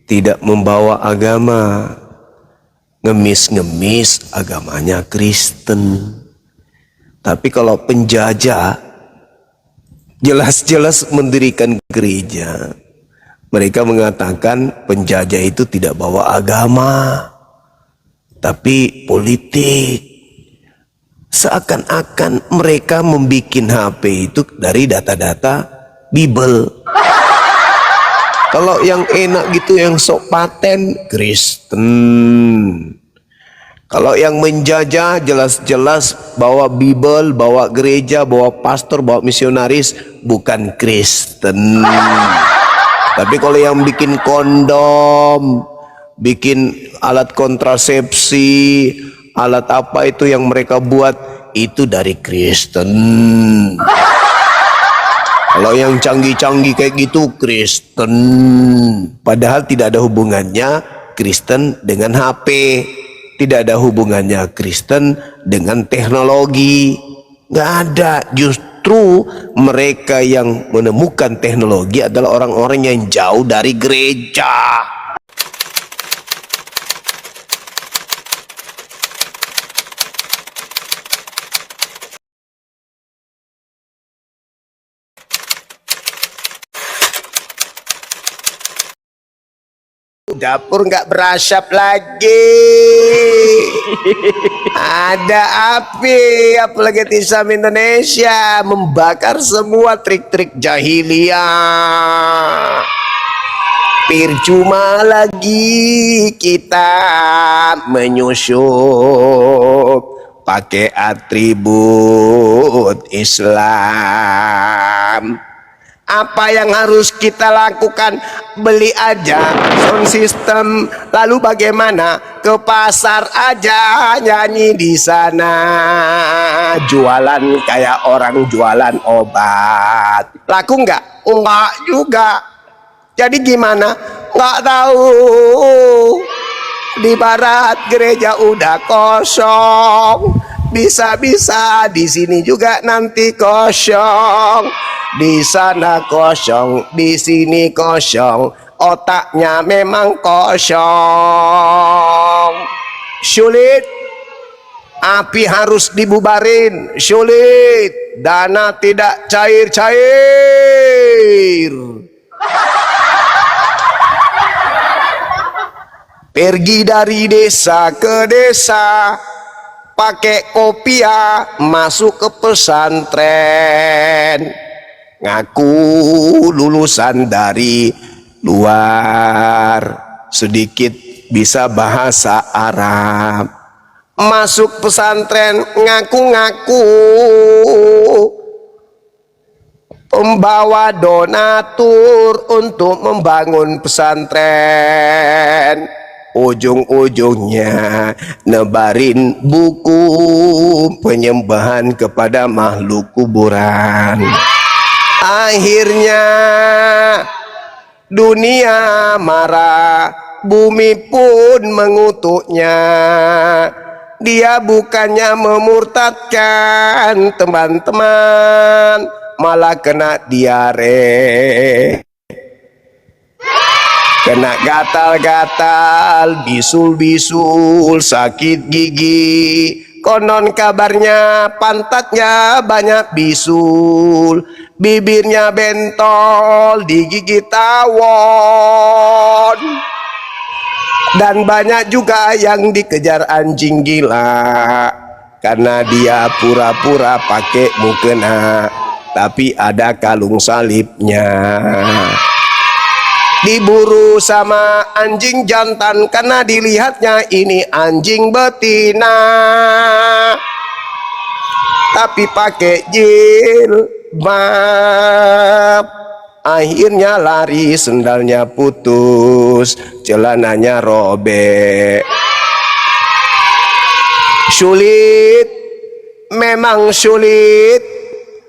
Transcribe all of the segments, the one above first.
tidak membawa agama, ngemis-ngemis agamanya Kristen. Tapi kalau penjajah jelas-jelas mendirikan gereja, mereka mengatakan penjajah itu tidak bawa agama, tapi politik. Seakan-akan mereka membuat HP itu dari data-data Bible. Kalau yang enak gitu, yang sok paten, Kristen. Kalau yang menjajah jelas-jelas bawa Bible, bawa gereja, bawa pastor, bawa misionaris, bukan Kristen. Tapi kalau yang bikin kondom, bikin alat kontrasepsi, alat apa itu yang mereka buat, itu dari Kristen. Kalau yang canggih-canggih kayak gitu, Kristen. Padahal tidak ada hubungannya Kristen dengan HP. Tidak ada hubungannya Kristen dengan teknologi. Nggak ada. Justru mereka yang menemukan teknologi adalah orang-orang yang jauh dari gereja. Dapur nggak berasap lagi. Ada api, apalagi Islam Indonesia membakar semua trik-trik jahiliyah. Percuma lagi kita menyusup pakai atribut Islam. Apa yang harus kita lakukan? Beli aja sound system, lalu bagaimana? Ke pasar aja nyanyi di sana, jualan kayak orang jualan obat. Laku nggak? Enggak juga. Jadi gimana? Nggak tahu. Di barat gereja udah kosong, bisa-bisa di sini juga nanti kosong. Di sana kosong, di sini kosong, otaknya memang kosong. Sulit, api harus dibubarin. Sulit, dana tidak cair-cair. Pergi dari desa ke desa, pakai kopiah, masuk ke pesantren. Ngaku lulusan dari luar, sedikit bisa bahasa Arab. Masuk pesantren, ngaku-ngaku pembawa donatur untuk membangun pesantren. Ujung-ujungnya nebarin buku penyembahan kepada makhluk kuburan. Akhirnya dunia marah, bumi pun mengutuknya. Dia bukannya memurtadkan teman-teman, malah kena diare, kena gatal-gatal, bisul-bisul, sakit gigi. Konon kabarnya pantatnya banyak bisul, bibirnya bentol, digigit tawon. Dan banyak juga yang dikejar anjing gila karena dia pura-pura pakai mukena, tapi ada kalung salibnya. Diburu sama anjing jantan karena dilihatnya ini anjing betina, tapi pakai jilbab. Akhirnya lari, sendalnya putus, celananya robek. Sulit, memang sulit.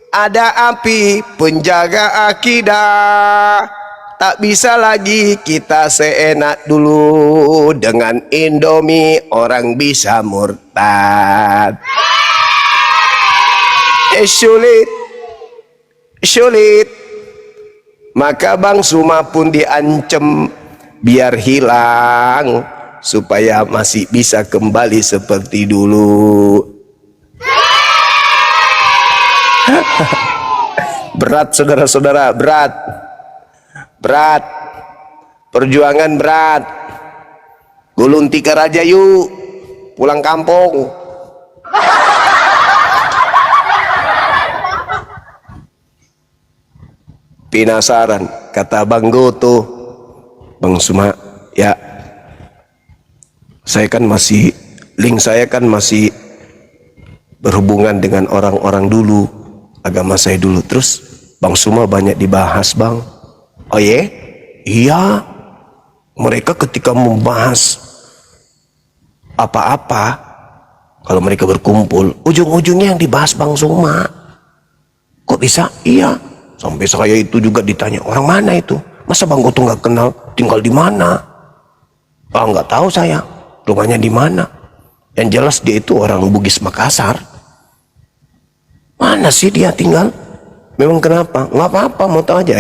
Ada api penjaga akidah. Tak bisa lagi kita seenak dulu, dengan Indomie orang bisa murtad. Sulit, sulit. Maka Bang Suma pun diancam biar hilang, supaya masih bisa kembali seperti dulu. Berat saudara-saudara, berat. Berat. Perjuangan berat. Gulung tikar aja yuk, pulang kampung. Penasaran, kata Bang Goto, Bang Suma, ya saya kan masih, link saya kan masih berhubungan dengan orang-orang dulu, agama saya dulu. Terus Bang Suma banyak dibahas, Bang. Oh ye? Iya, mereka ketika membahas apa-apa, kalau mereka berkumpul, ujung-ujungnya yang dibahas Bang Suma. Kok bisa? Iya. Sampai saya itu juga ditanya, orang mana itu? Masa Bang Goto nggak kenal? Tinggal di mana? Ah, nggak tahu saya. Rumahnya di mana? Yang jelas dia itu orang Bugis Makassar. Mana sih dia tinggal? Memang kenapa? Nggak apa-apa, mau tahu aja.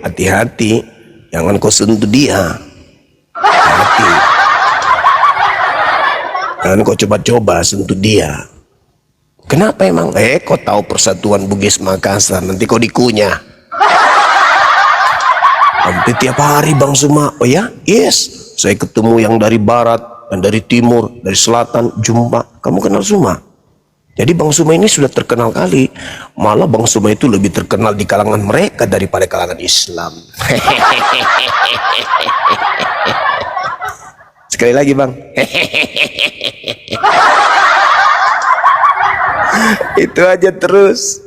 Hati-hati, jangan kau sentuh dia. Hati. Jangan kau coba-coba sentuh dia. Kenapa emang? Kau tahu Persatuan Bugis Makassar, nanti kau dikunyah. Hampir tiap hari Bang Suma. Oh ya? Yes. Saya ketemu yang dari barat, dan dari timur, dari selatan, jumpa. Kamu kenal Suma? Jadi Bang Suma ini sudah terkenal kali. Malah Bang Suma itu lebih terkenal di kalangan mereka daripada kalangan Islam. Sekali lagi Bang. Itu aja terus.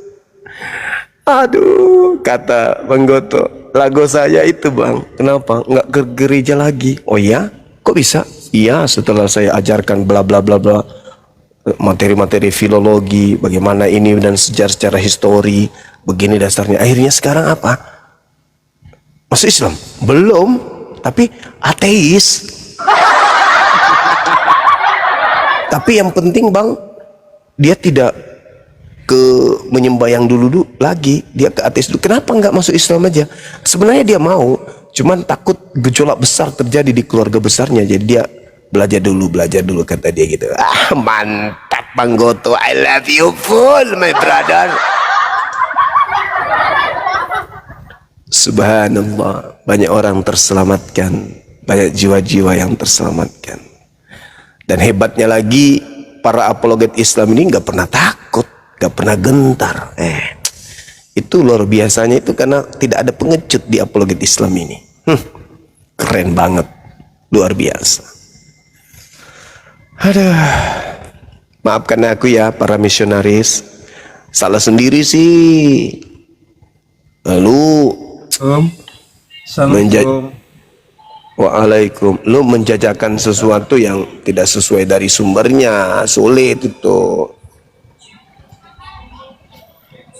Aduh, kata Bang Goto, lagu saya itu Bang, kenapa nggak ke gereja lagi? Oh ya, kok bisa? Iya, setelah saya ajarkan bla bla bla bla, materi-materi filologi, bagaimana ini dan sejarah-sejarah histori, begini dasarnya. Akhirnya sekarang apa? Masuk Islam? Belum, tapi ateis. Tapi yang penting Bang, dia tidak ke menyembah yang dulu lagi, dia ke ateis dulu. Kenapa nggak masuk Islam aja? Sebenarnya dia mau, cuman takut gejolak besar terjadi di keluarga besarnya, jadi dia belajar dulu kata dia gitu. Mantap Bang Goto, I love you full my brother. Subhanallah, banyak orang terselamatkan, banyak jiwa-jiwa yang terselamatkan. Dan hebatnya lagi, para apologet Islam ini nggak pernah takut, nggak pernah gentar. Itu luar biasanya, itu karena tidak ada pengecut di apologet Islam ini. Keren banget, luar biasa. Aduh, maafkan aku ya para misionaris, salah sendiri sih. Lalu Waalaikum, lu menjajakan sesuatu yang tidak sesuai dari sumbernya, sulit itu.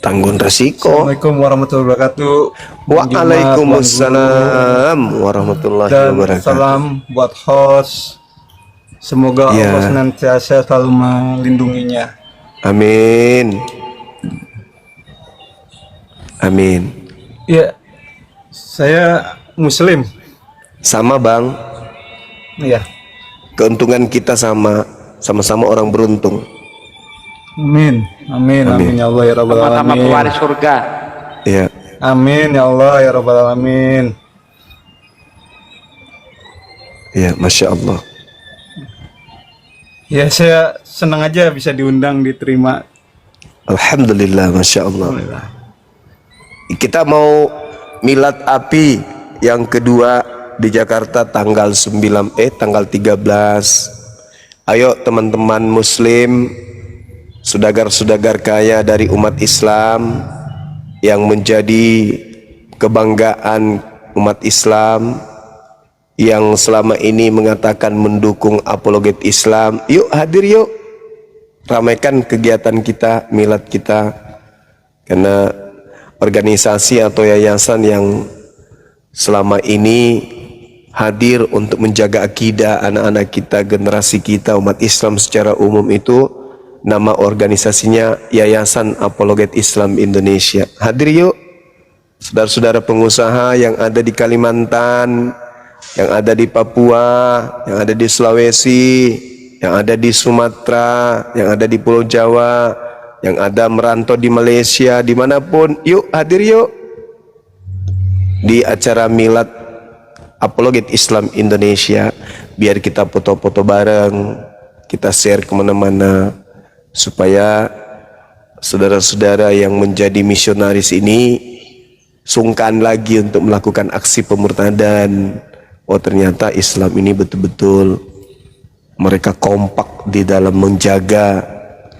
Tanggung resiko. Assalamualaikum warahmatullahi wabarakatuh. Waalaikumsalam warahmatullahi wabarakatuh. Salam buat host. Semoga Allah senantiasa selalu melindunginya. Amin. Amin. Ya, saya Muslim. Sama Bang. Iya. Keuntungan kita sama-sama orang beruntung. Amin. Amin. Amin ya Allah ya Rabbal alamin. Sama-sama pewaris surga. Iya. Amin ya Allah ya Rabbal alamin. Iya, Masya Allah. Ya, saya senang aja bisa diundang, diterima. Alhamdulillah, Masya Allah. Alhamdulillah. Kita mau milad api yang kedua di Jakarta tanggal 13. Ayo teman-teman Muslim, saudagar-saudagar kaya dari umat Islam yang menjadi kebanggaan umat Islam, yang selama ini mengatakan mendukung apologet Islam. Yuk hadir yuk, ramaikan kegiatan kita, milad kita. Karena organisasi atau yayasan yang selama ini hadir untuk menjaga akidah anak-anak kita, generasi kita, umat Islam secara umum, itu nama organisasinya Yayasan Apologet Islam Indonesia. Hadir yuk saudara-saudara pengusaha yang ada di Kalimantan, yang ada di Papua, yang ada di Sulawesi, yang ada di Sumatera, yang ada di Pulau Jawa, yang ada merantau di Malaysia, dimanapun, yuk hadir yuk di acara Milad Apologet Islam Indonesia, biar kita foto-foto bareng, kita share kemana-mana, supaya saudara-saudara yang menjadi misionaris ini sungkan lagi untuk melakukan aksi pemurtadan. Oh, ternyata Islam ini betul-betul mereka kompak di dalam menjaga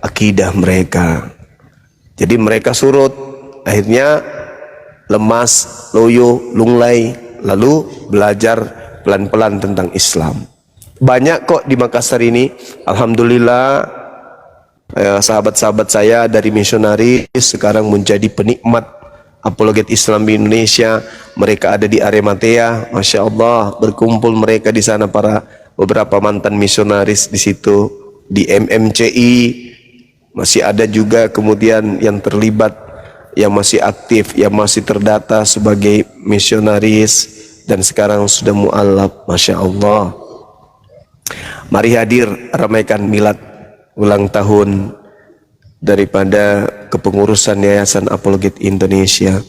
akidah mereka. Jadi mereka surut, akhirnya lemas, loyo, lunglai, lalu belajar pelan-pelan tentang Islam. Banyak kok di Makassar ini, alhamdulillah, sahabat-sahabat saya dari misionaris sekarang menjadi penikmat apologet Islam di Indonesia. Mereka ada di Arematea, Masya Allah, berkumpul mereka di sana, para beberapa mantan misionaris di situ. Di MMCI masih ada juga kemudian yang terlibat, yang masih aktif, yang masih terdata sebagai misionaris, dan sekarang sudah mu'alaf, Masya Allah. Mari hadir, ramaikan milad ulang tahun daripada kepengurusan Yayasan Apologet Indonesia.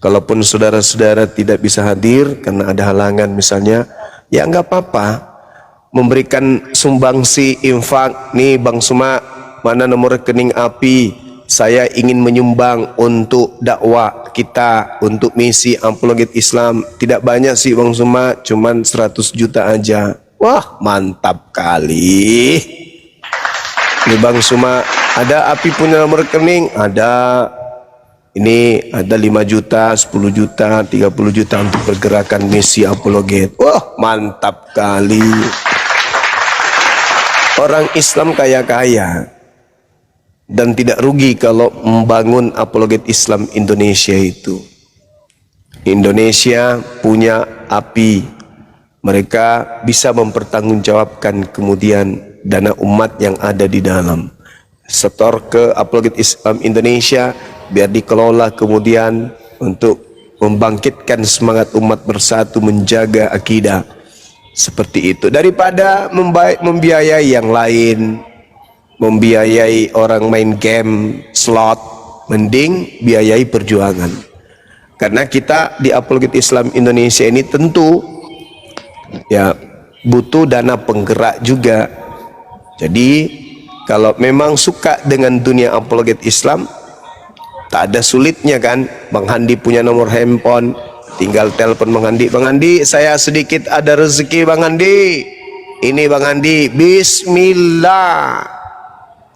Kalaupun saudara-saudara tidak bisa hadir karena ada halangan misalnya, ya enggak apa-apa, memberikan sumbangsi infak. Nih Bang Suma, mana nomor rekening API, saya ingin menyumbang untuk dakwah kita, untuk misi Apologet Islam. Tidak banyak sih Bang Suma, cuman 100 juta aja. Wah, mantap kali. Nih Bang Suma, ada API punya nomor rekening? Ada. Ini ada 5 juta, 10 juta, 30 juta untuk pergerakan misi Apologet. Wah, mantap kali. Orang Islam kaya-kaya dan tidak rugi kalau membangun Apologet Islam Indonesia itu. Indonesia punya API. Mereka bisa mempertanggungjawabkan kemudian dana umat yang ada di dalam. Setor ke Apologet Islam Indonesia, biar dikelola kemudian untuk membangkitkan semangat umat bersatu menjaga akidah. Seperti itu, daripada membiayai yang lain, membiayai orang main game slot, mending biayai perjuangan. Karena kita di Apologet Islam Indonesia ini tentu ya butuh dana penggerak juga. Jadi kalau memang suka dengan dunia Apologet Islam, tak ada sulitnya kan. Bang Handi punya nomor handphone, tinggal telepon Bang Handi. Bang Handi, saya sedikit ada rezeki Bang Handi. Ini Bang Handi, bismillah,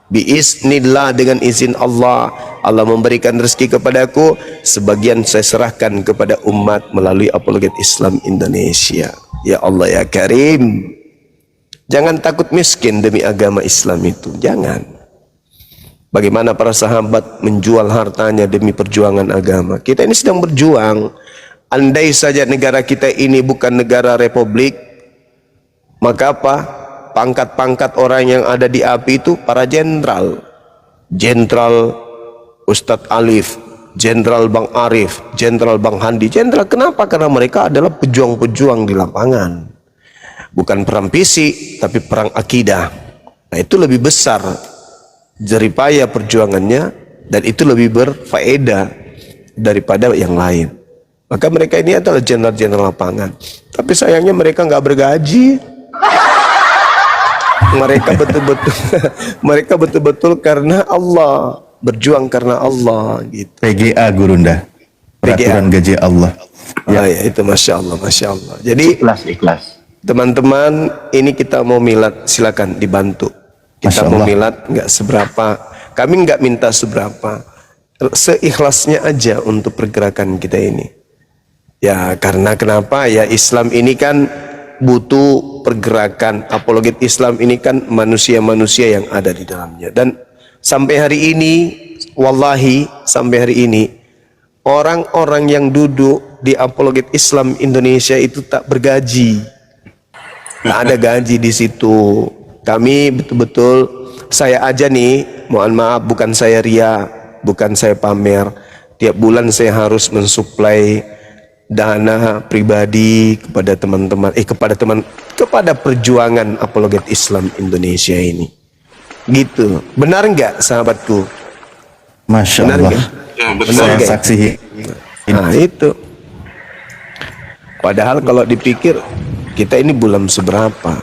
biiznillah, dengan izin Allah, Allah memberikan rezeki kepadaku, sebagian saya serahkan kepada umat melalui Apologet Islam Indonesia. Ya Allah ya Karim, jangan takut miskin demi agama Islam itu, jangan. Bagaimana para sahabat menjual hartanya demi perjuangan agama. Kita ini sedang berjuang. Andai saja negara kita ini bukan negara republik, maka apa? Pangkat-pangkat orang yang ada di API itu para jenderal. Jenderal Ustadz Alif, Jenderal Bang Arif, Jenderal Bang Handi. Jenderal kenapa? Karena mereka adalah pejuang-pejuang di lapangan. Bukan perang fisik, tapi perang akidah. Nah, itu lebih besar jeripaya perjuangannya, dan itu lebih berfaedah daripada yang lain. Maka mereka ini adalah jenderal-jenderal lapangan. Tapi sayangnya mereka nggak bergaji. Mereka betul-betul karena Allah, berjuang karena Allah gitu. PGA Gurunda, peraturan gaji Allah. Ya, ya itu Masya Allah, Masya Allah. Jadi Ikhlas. teman-teman, ini kita mau milad, silakan dibantu. Kita mau milad nggak seberapa, kami nggak minta seberapa, seikhlasnya aja untuk pergerakan kita ini. Ya karena kenapa? Ya Islam ini kan butuh pergerakan. Apologet Islam ini kan manusia-manusia yang ada di dalamnya. Dan sampai hari ini, wallahi sampai hari ini, orang-orang yang duduk di Apologet Islam Indonesia itu tak bergaji. Tak ada gaji di situ. Kami betul-betul, saya aja nih, mohon maaf, bukan saya ria, bukan saya pamer. Tiap bulan saya harus mensuplai dana pribadi kepada kepada perjuangan apologet Islam Indonesia ini. Gitu. Benar nggak sahabatku? Masya Benar Allah. nggak? Ya, Benar betul. Saya nggak? saksi. Nah itu. Padahal kalau dipikir kita ini belum seberapa.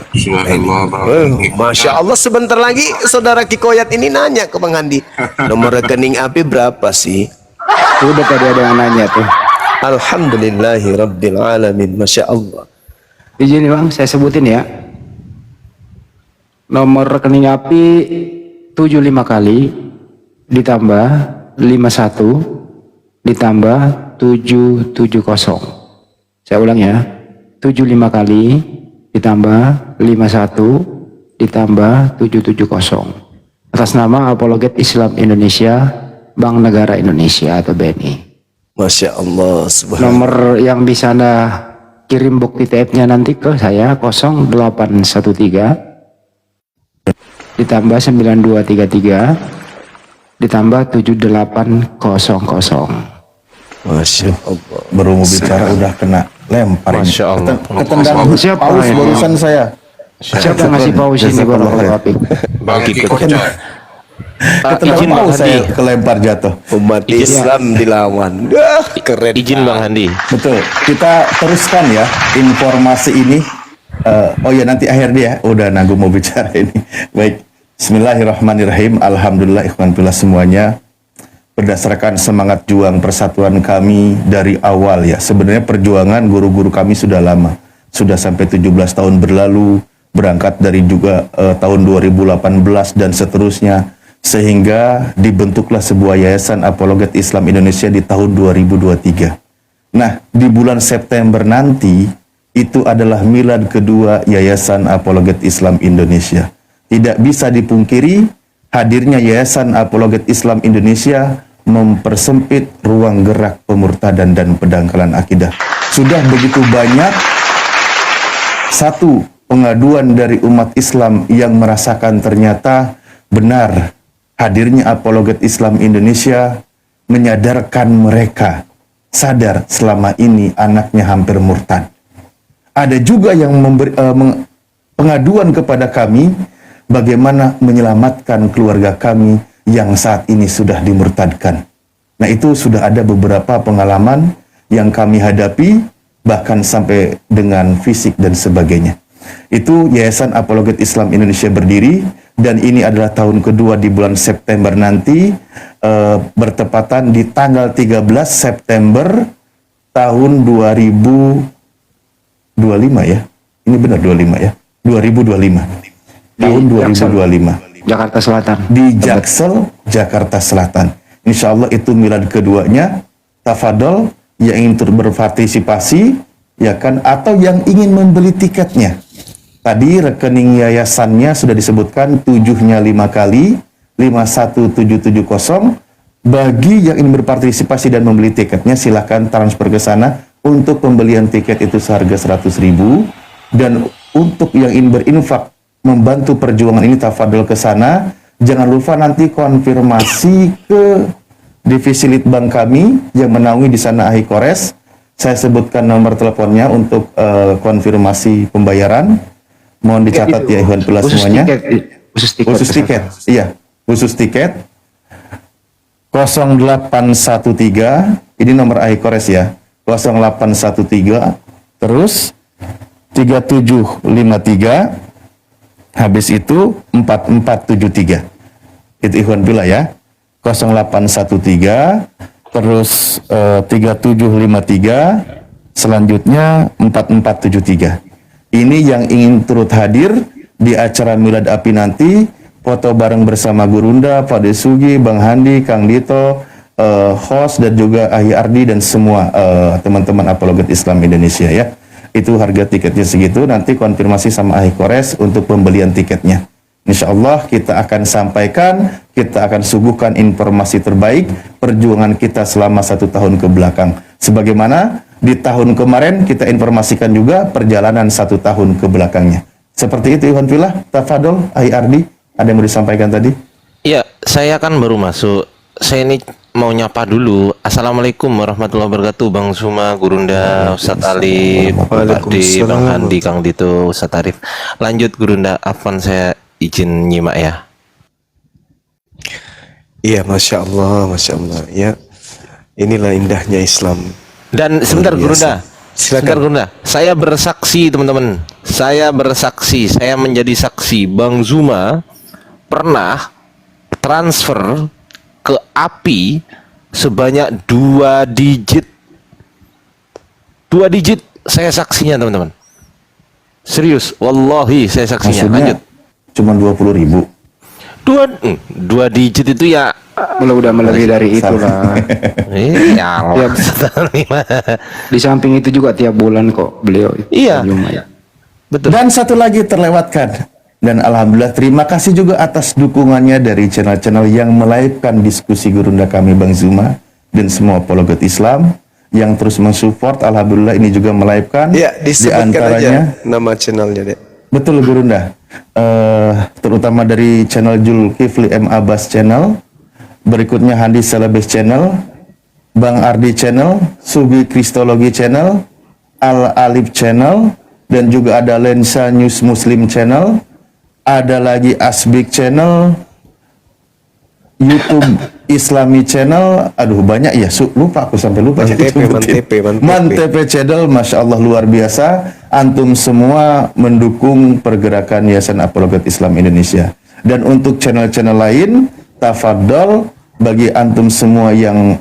Masya Allah, sebentar lagi saudara Kikoyat ini nanya ke Bang Handi, nomor rekening API berapa sih? Udah tadi ada yang nanya tuh. Alhamdulillahi Rabbil Alamin. Masya Allah. Izin Bang, saya sebutin ya. Nomor rekening API 75 kali ditambah 51 ditambah 770. Saya ulang ya. 75 kali ditambah 51 ditambah 770. Atas nama Apologet Islam Indonesia, Bank Negara Indonesia atau BNI. Masya Allah. Subhanallah. Nomor yang bisa Anda kirim bukti TF-nya nanti ke saya 0813 ditambah 9233 ditambah 7800. Masya Allah. Baru mau bicara udah kena lempar. ini. Masya Allah. Ketendang Siapa paus ini? barusan saya. Siapa yang ngasih paus ini Barakallahu Fiik? Bang Kikoyat. Ketendang izin Bang paus saya Handi. kelempar jatuh. Umat Islam dilawan. Keren. Izin Bang Handi. Betul. Kita teruskan ya informasi ini. Oh ya nanti akhir dia. Udah nanggung mau bicara ini. Baik. Bismillahirrahmanirrahim. Alhamdulillah ikhwan fillah semuanya. Berdasarkan semangat juang persatuan kami dari awal ya. Sebenarnya perjuangan guru-guru kami sudah lama. Sudah sampai 17 tahun berlalu. Berangkat dari juga tahun 2018 dan seterusnya. Sehingga dibentuklah sebuah yayasan Apologet Islam Indonesia di tahun 2023. Nah, di bulan September nanti, itu adalah milad kedua Yayasan Apologet Islam Indonesia. Tidak bisa dipungkiri, hadirnya Yayasan Apologet Islam Indonesia mempersempit ruang gerak pemurtadan dan pendangkalan akidah. Sudah begitu banyak, satu, pengaduan dari umat Islam yang merasakan ternyata benar hadirnya Apologet Islam Indonesia menyadarkan mereka sadar selama ini anaknya hampir murtad. Ada juga yang pengaduan kepada kami bagaimana menyelamatkan keluarga kami yang saat ini sudah dimurtadkan. Nah itu sudah ada beberapa pengalaman yang kami hadapi bahkan sampai dengan fisik dan sebagainya. Itu Yayasan Apologet Islam Indonesia berdiri dan ini adalah tahun kedua di bulan September nanti bertepatan di tanggal 13 September tahun 2025 ya. Ini benar 25 ya. 2025. Tahun 2025. Jakarta Selatan. Di Jaksel, Jakarta Selatan. Insya Allah itu milad keduanya. Tafadol yang ingin berpartisipasi ya kan atau yang ingin membeli tiketnya. Tadi rekening yayasannya sudah disebutkan 7-nya 5 kali 51770. Bagi yang ingin berpartisipasi dan membeli tiketnya silahkan transfer ke sana. Untuk pembelian tiket itu seharga 100.000 dan untuk yang ingin berinfak membantu perjuangan ini tafadhol ke sana. Jangan lupa nanti konfirmasi ke divisi Litbang kami yang menaungi di sana Ahikores. Saya sebutkan nomor teleponnya untuk konfirmasi pembayaran. Mohon dicatat ya Ikhwan Fillah semuanya. Khusus tiket. Khusus tiket. Iya, khusus tiket 0813 ini nomor Ahikores ya. 0813 terus 3753 habis itu 4473. Itu Ikhwan Fillah ya. 0813 terus 3753 selanjutnya 4473. Ini yang ingin turut hadir di acara Milad Api nanti, foto bareng bersama Gurunda, Pak Desugi, Bang Handi, Kang Dito, host dan juga Ahi Ardi dan semua teman-teman Apologet Islam Indonesia ya. Itu harga tiketnya segitu, nanti konfirmasi sama Ahi Kores untuk pembelian tiketnya. Insya Allah kita akan sampaikan, kita akan suguhkan informasi terbaik perjuangan kita selama 1 tahun ke belakang. Sebagaimana di tahun kemarin kita informasikan juga perjalanan 1 tahun ke belakangnya. Seperti itu Ikhwan Fillah. Tafadol, Ahi Ardi, ada yang mau disampaikan tadi? Iya, saya kan baru masuk. Saya ini mau nyapa dulu. Assalamualaikum warahmatullahi wabarakatuh, Bang Zuma, Gurunda, Ustadz Alif, Pak D, Bang Handi, Kang Dito, Ustadz Arif. Lanjut Gurunda, Afwan saya izin nyimak ya. Iya, masya Allah ya. Inilah indahnya Islam. Dan sebentar Luar biasa. Gurunda, Silakan. sebentar Gurunda. Saya bersaksi teman-teman. Saya bersaksi, saya menjadi saksi. Bang Zuma pernah transfer ke API sebanyak 2 digit. 2 digit saya saksinya teman-teman. Serius, wallahi saya saksinya. Maksudnya Lanjut. cuma 20.000. 2 digit itu ya. Udah melebihi dari itu lah. Iya. Di samping itu juga tiap bulan kok beliau. Iya. Lumayan. Betul. Dan satu lagi terlewatkan. Dan alhamdulillah terima kasih juga atas dukungannya dari channel-channel yang melive-kan diskusi Gurunda kami Bang Zuma dan semua apologet Islam yang terus mensupport. Alhamdulillah ini juga melive-kan. Ya, disebutkan antaranya, aja nama channelnya, Dek. betul Gurunda. Terutama dari channel Zulkifli M. Abbas channel, berikutnya Handi Salabes channel, Bang Ardi channel, Subi Kristologi channel, Al Alif channel, dan juga ada Lensa News Muslim channel, ada lagi Asbik channel, YouTube Islami channel, aduh banyak ya, lupa aku sampai lupa. Mantepe channel, masya Allah luar biasa. Antum semua mendukung pergerakan Yayasan Apologet Islam Indonesia. Dan untuk channel-channel lain, tafadhol bagi antum semua yang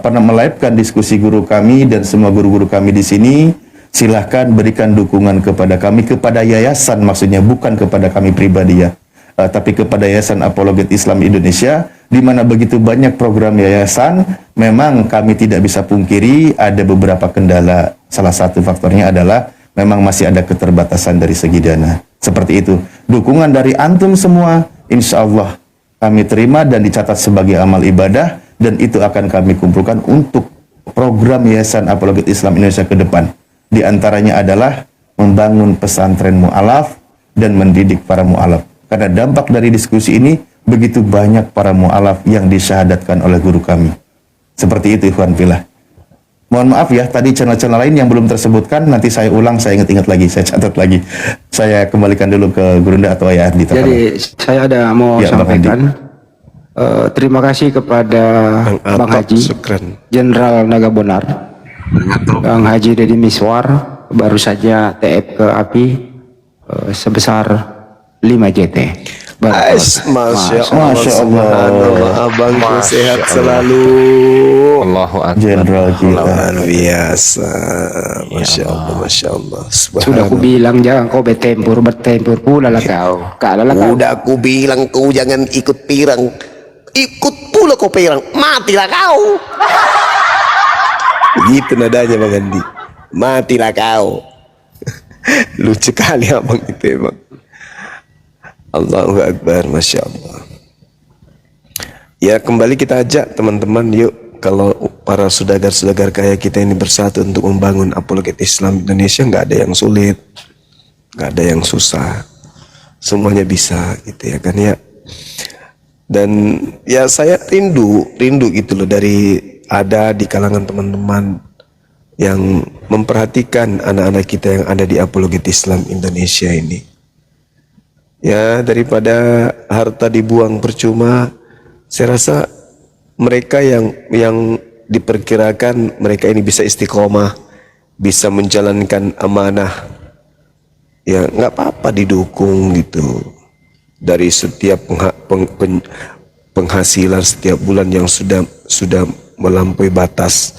melive-kan diskusi guru kami dan semua guru-guru kami di sini, silahkan berikan dukungan kepada kami, kepada yayasan maksudnya, bukan kepada kami pribadi ya, tapi kepada Yayasan Apologet Islam Indonesia, di mana begitu banyak program yayasan. Memang kami tidak bisa pungkiri ada beberapa kendala. Salah satu faktornya adalah memang masih ada keterbatasan dari segi dana. Seperti itu. Dukungan dari antum semua, insya Allah kami terima dan dicatat sebagai amal ibadah, dan itu akan kami kumpulkan untuk program Yayasan Apologet Islam Indonesia ke depan. Di antaranya adalah membangun pesantren mu'alaf dan mendidik para mu'alaf. Karena dampak dari diskusi ini, begitu banyak para mu'alaf yang disyahadatkan oleh guru kami. Seperti itu, ikhwan fillah. Mohon maaf ya, tadi channel-channel lain yang belum tersebutkan, nanti saya ulang, saya ingat-ingat lagi, saya catat lagi. Saya kembalikan dulu ke Gurunda atau Ayah Ardi. Jadi saya ada mau Ya, Bang sampaikan. Terima kasih kepada Bang Haji, Jenderal Naga Bonar, Bang Haji Deddy Miswar, baru saja TF ke API sebesar 5 JT. Masya Allah, Abang sehat selalu. Allahu Akbar. Jenderal kita. Luar biasa. Masya Allah, Masya Allah. Sudah aku bilang jangan kau bertempur pula lah kau. Kalah lah kau. Udah aku bilang kau jangan ikut pirang. Ikut pula kau pirang. Matilah kau. Begitu nadanya Bang Andi. Matilah kau. Lucu kali abang itu emang. Allahu Akbar, Masya Allah. Ya, kembali kita ajak teman-teman, yuk, kalau para saudagar-saudagar kaya kita ini bersatu untuk membangun apologet Islam Indonesia, nggak ada yang sulit, nggak ada yang susah, semuanya bisa gitu ya kan ya. Dan ya saya rindu gitu loh, dari ada di kalangan teman-teman yang memperhatikan anak-anak kita yang ada di apologet Islam Indonesia ini. Ya, daripada harta dibuang percuma, saya rasa mereka yang diperkirakan mereka ini bisa istiqomah, bisa menjalankan amanah, ya nggak apa-apa didukung gitu. Dari setiap penghasilan setiap bulan yang sudah melampaui batas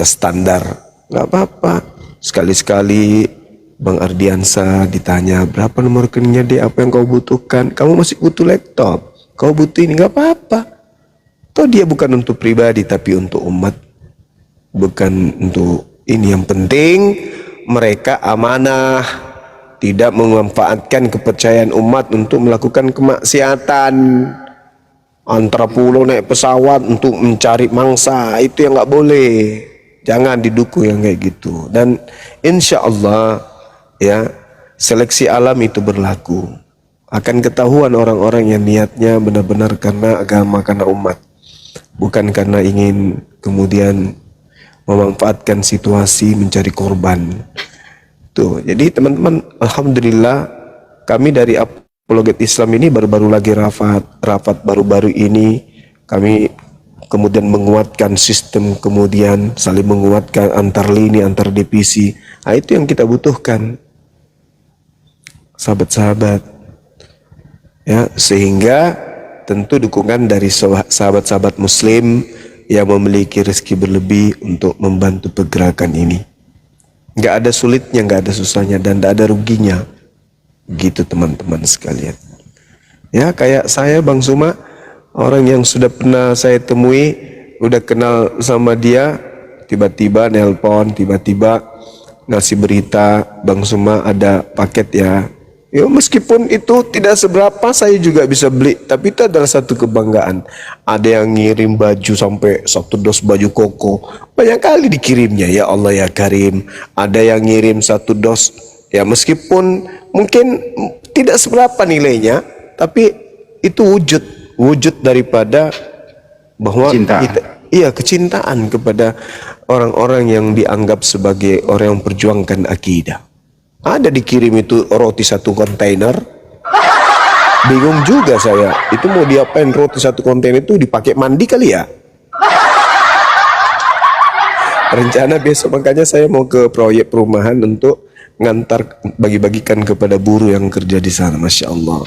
standar, nggak apa-apa. Sekali-sekali Bang Ardiansa ditanya berapa nomor rekeningnya, dia apa yang kau butuhkan, kamu masih butuh laptop, kau butuh ini, nggak apa-apa. Toh dia bukan untuk pribadi tapi untuk umat, bukan untuk ini. Yang penting mereka amanah, tidak memanfaatkan kepercayaan umat untuk melakukan kemaksiatan. Antara pulau naik pesawat untuk mencari mangsa, itu yang nggak boleh. Jangan didukung yang kayak gitu. Dan insya Allah ya, seleksi alam itu berlaku. Akan ketahuan orang-orang yang niatnya benar-benar karena agama, karena umat. bukan karena ingin kemudian memanfaatkan situasi mencari korban. Tuh, jadi teman-teman, alhamdulillah kami dari Apologet Islam ini baru-baru lagi rapat baru-baru ini kami kemudian menguatkan sistem, kemudian saling menguatkan antar lini, antar divisi. Nah, itu yang kita butuhkan, sahabat-sahabat. Ya, sehingga tentu dukungan dari sahabat-sahabat Muslim yang memiliki rezeki berlebih untuk membantu pergerakan ini. Nggak ada sulitnya, nggak ada susahnya, dan nggak ada ruginya. Gitu teman-teman sekalian. Ya, kayak saya Bang Suma, orang yang sudah pernah saya temui, udah kenal sama dia, tiba-tiba nelpon, tiba-tiba ngasih berita, Bang Suma ada paket ya. Ya, meskipun itu tidak seberapa, saya juga bisa beli, tapi itu adalah satu kebanggaan. Ada yang ngirim baju sampai 1 dos baju koko, banyak kali dikirimnya, ya Allah ya Karim. Ada yang ngirim 1 dos, ya meskipun mungkin tidak seberapa nilainya, tapi itu wujud daripada bahwa kecintaan kepada orang-orang yang dianggap sebagai orang yang memperjuangkan akidah. Ada dikirim itu roti 1 kontainer. Bingung juga saya. Itu mau diapain roti 1 kontainer itu, dipakai mandi kali ya? Rencana besok makanya saya mau ke proyek perumahan untuk ngantar bagi-bagikan kepada buruh yang kerja di sana. Masya Allah.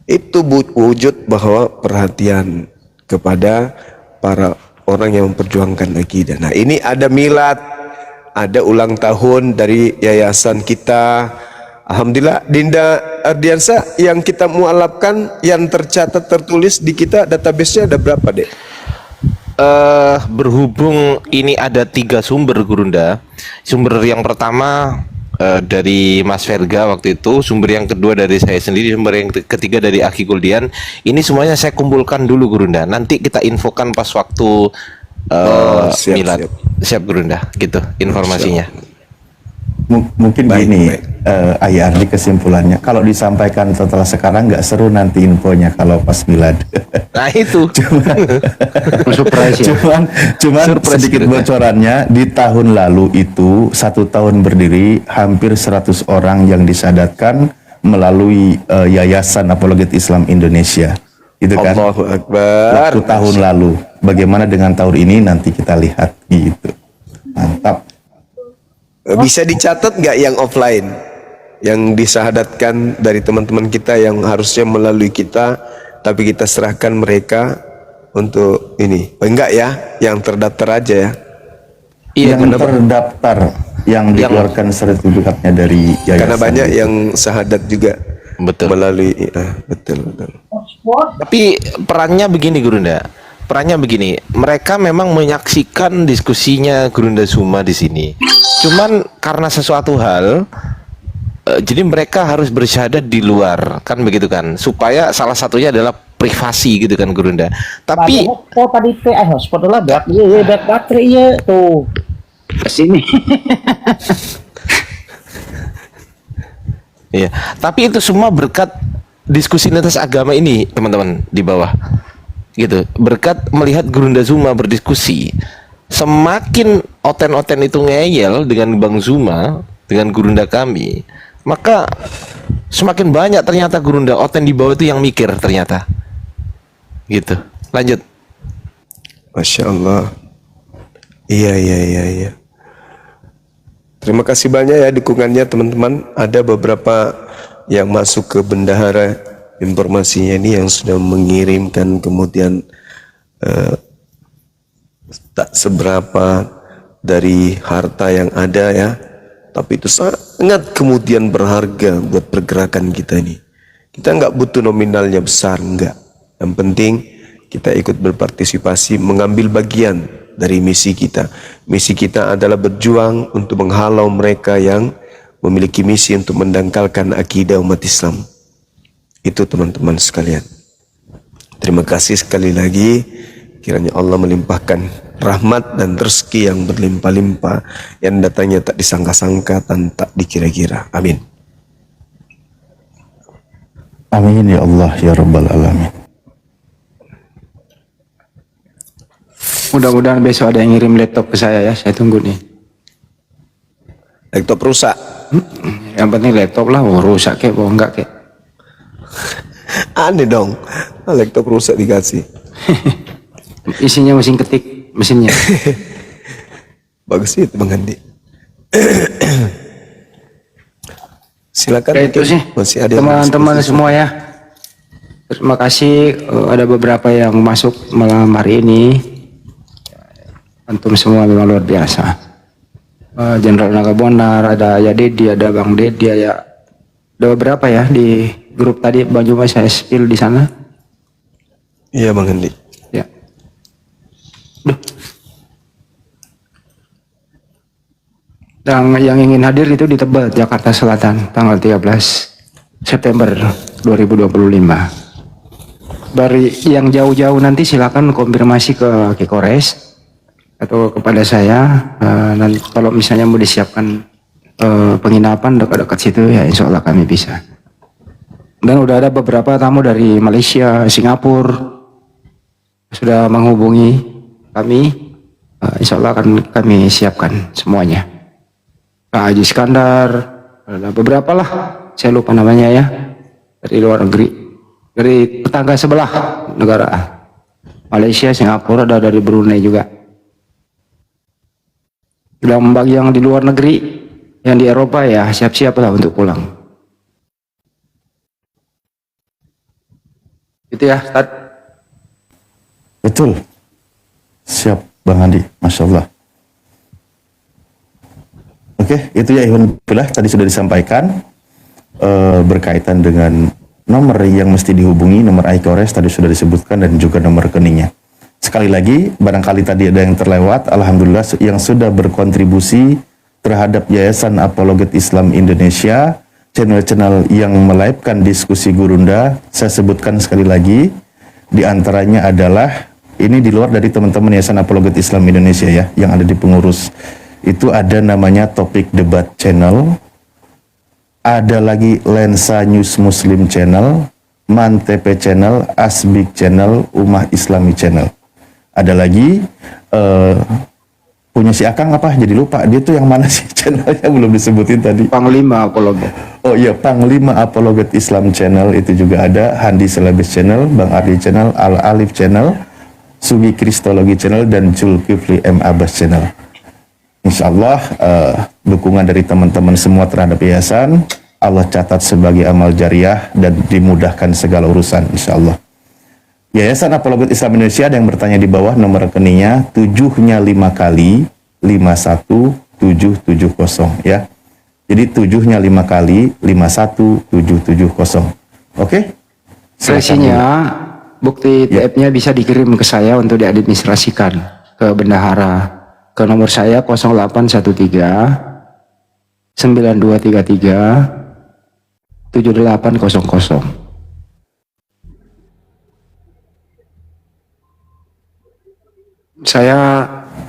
Itu wujud bahwa perhatian kepada para orang yang memperjuangkan akidah. Nah, ini ada milad, ada ulang tahun dari yayasan kita. Alhamdulillah, Dinda Ardiansa, yang kita mualafkan, yang tercatat tertulis di kita database-nya ada berapa, Dek? Berhubung ini ada 3 sumber Gurunda. Sumber yang pertama dari Mas Verga waktu itu, sumber yang kedua dari saya sendiri, sumber yang ketiga dari Aki Guldian. Ini semuanya saya kumpulkan dulu Gurunda. Nanti kita infokan pas waktu milad. Siap Gurunda, gitu informasinya. Mungkin gini, Ayah Ardi, kesimpulannya, kalau disampaikan setelah sekarang nggak seru nanti infonya kalau pas milad. Nah itu cuman sedikit bocorannya, di tahun lalu itu 1 tahun berdiri hampir 100 orang yang disadatkan melalui Yayasan Apologet Islam Indonesia. Itu kan Allahu Akbar. Waktu tahun lalu. Bagaimana dengan tahun ini nanti kita lihat gitu. Mantap. Bisa dicatat nggak yang offline, yang disahadatkan dari teman-teman kita yang harusnya melalui kita, tapi kita serahkan mereka untuk ini? Enggak ya, yang terdaftar aja ya. Iya, yang terdaftar, yang dikeluarkan sertifikatnya dari yayasan. Karena banyak yang sahadat juga. Betul. Melalui betul. Tapi perannya begini Gurunda. Perannya begini, mereka memang menyaksikan diskusinya Gurunda Suma di sini. Cuman karena sesuatu hal, jadi mereka harus bersyahadat di luar, kan begitu kan? Supaya salah satunya adalah privasi gitu kan Gurunda. Tapi tadi teh hotspot lah baterai tuh kesini. Iya, tapi itu semua berkat diskusi lintas agama ini, teman-teman di bawah. Gitu. Berkat melihat Gurunda Zuma berdiskusi. Semakin oten-oten itu ngeyel dengan Bang Zuma, dengan Gurunda kami, maka semakin banyak ternyata Gurunda oten di bawah itu yang mikir ternyata. Gitu. Lanjut. Masya Allah. Iya. Terima kasih banyak ya dukungannya teman-teman. Ada beberapa yang masuk ke bendahara informasinya ini yang sudah mengirimkan, kemudian tak seberapa dari harta yang ada ya, tapi itu sangat kemudian berharga buat pergerakan kita ini. Kita nggak butuh nominalnya besar, enggak. Yang penting kita ikut berpartisipasi, mengambil bagian dari misi kita. Misi kita adalah berjuang untuk menghalau mereka yang memiliki misi untuk mendangkalkan akidah umat Islam. Itu teman-teman sekalian. Terima kasih sekali lagi. Kiranya Allah melimpahkan rahmat dan rezeki yang berlimpah-limpah, yang datangnya tak disangka-sangka dan tak dikira-kira. Amin. Amin ya Allah ya Rabbal Alamin. Mudah-mudahan besok ada yang ngirim laptop ke saya ya. Saya tunggu nih. Laptop rusak. Yang penting laptop lah. Oh, rusak kek, oh enggak kek. Aneh dong. Laptop rusak dikasih. Isinya mesin ketik mesinnya. Bagus itu Bang Andi. Silakan. Ya, itu sih Masih ada teman-teman semua ya. Terima kasih. Ada beberapa yang masuk malam hari ini. Antum semua memang luar biasa. Jenderal Nagabonar, ada ya Dedi, ada Bang Dedi, ya ada beberapa ya di grup tadi. Bang Juma saya spill di sana. Iya Bang Andi. Ya. Duh. Yang ingin hadir itu di Tebet, Jakarta Selatan, tanggal 13 September 2025. Dari yang jauh-jauh nanti silakan konfirmasi ke Kores atau kepada saya. Dan kalau misalnya mau disiapkan penginapan dekat-dekat situ, ya insya Allah kami bisa. Dan udah ada beberapa tamu dari Malaysia, Singapura sudah menghubungi kami. Insya Allah akan kami siapkan semuanya. Pak Haji Iskandar, ada beberapa lah, saya lupa namanya ya, dari luar negeri, dari tetangga sebelah negara, Malaysia, Singapura, ada dari Brunei juga. Dan bagi yang di luar negeri, yang di Eropa ya siap-siap lah untuk pulang. Itu ya, Ustaz. Betul. Siap Bang Andi, Masya Allah. Oke, itu ya Ihwan Fillah tadi sudah disampaikan berkaitan dengan nomor yang mesti dihubungi, nomor iKores tadi sudah disebutkan dan juga nomor rekeningnya. Sekali lagi, barangkali tadi ada yang terlewat, alhamdulillah yang sudah berkontribusi terhadap Yayasan Apologet Islam Indonesia, channel-channel yang melive-kan diskusi Gurunda, saya sebutkan sekali lagi, di antaranya adalah ini di luar dari teman-teman Yayasan Apologet Islam Indonesia ya, yang ada di pengurus. Itu ada namanya Topik Debat Channel, ada lagi Lensa News Muslim Channel, Mantepe Channel, Asbik Channel, Ummah Islami Channel. Ada lagi punya si Akang apa? Jadi lupa, dia tuh yang mana sih channelnya belum disebutin tadi. Panglima Apologet. Oh iya, Panglima Apologet Islam Channel itu juga ada, Handi Selebes Channel, Bang Ardi Channel, Al Alif Channel, Sugi Kristologi Channel, dan Zulkifli M. Abbas Channel. Insya Allah dukungan dari teman-teman semua terhadap yayasan Allah catat sebagai amal jariah dan dimudahkan segala urusan insya Allah. Yayasan Apologet Islam Indonesia ada yang bertanya di bawah, nomor rekeningnya 7-nya 5 kali 51770 ya. Jadi 7-nya 5 kali 51770. Oke? Sesinya bukti TF-nya bisa dikirim ke saya untuk diadministrasikan ke bendahara. Ke nomor saya 0813 9233 7800. Saya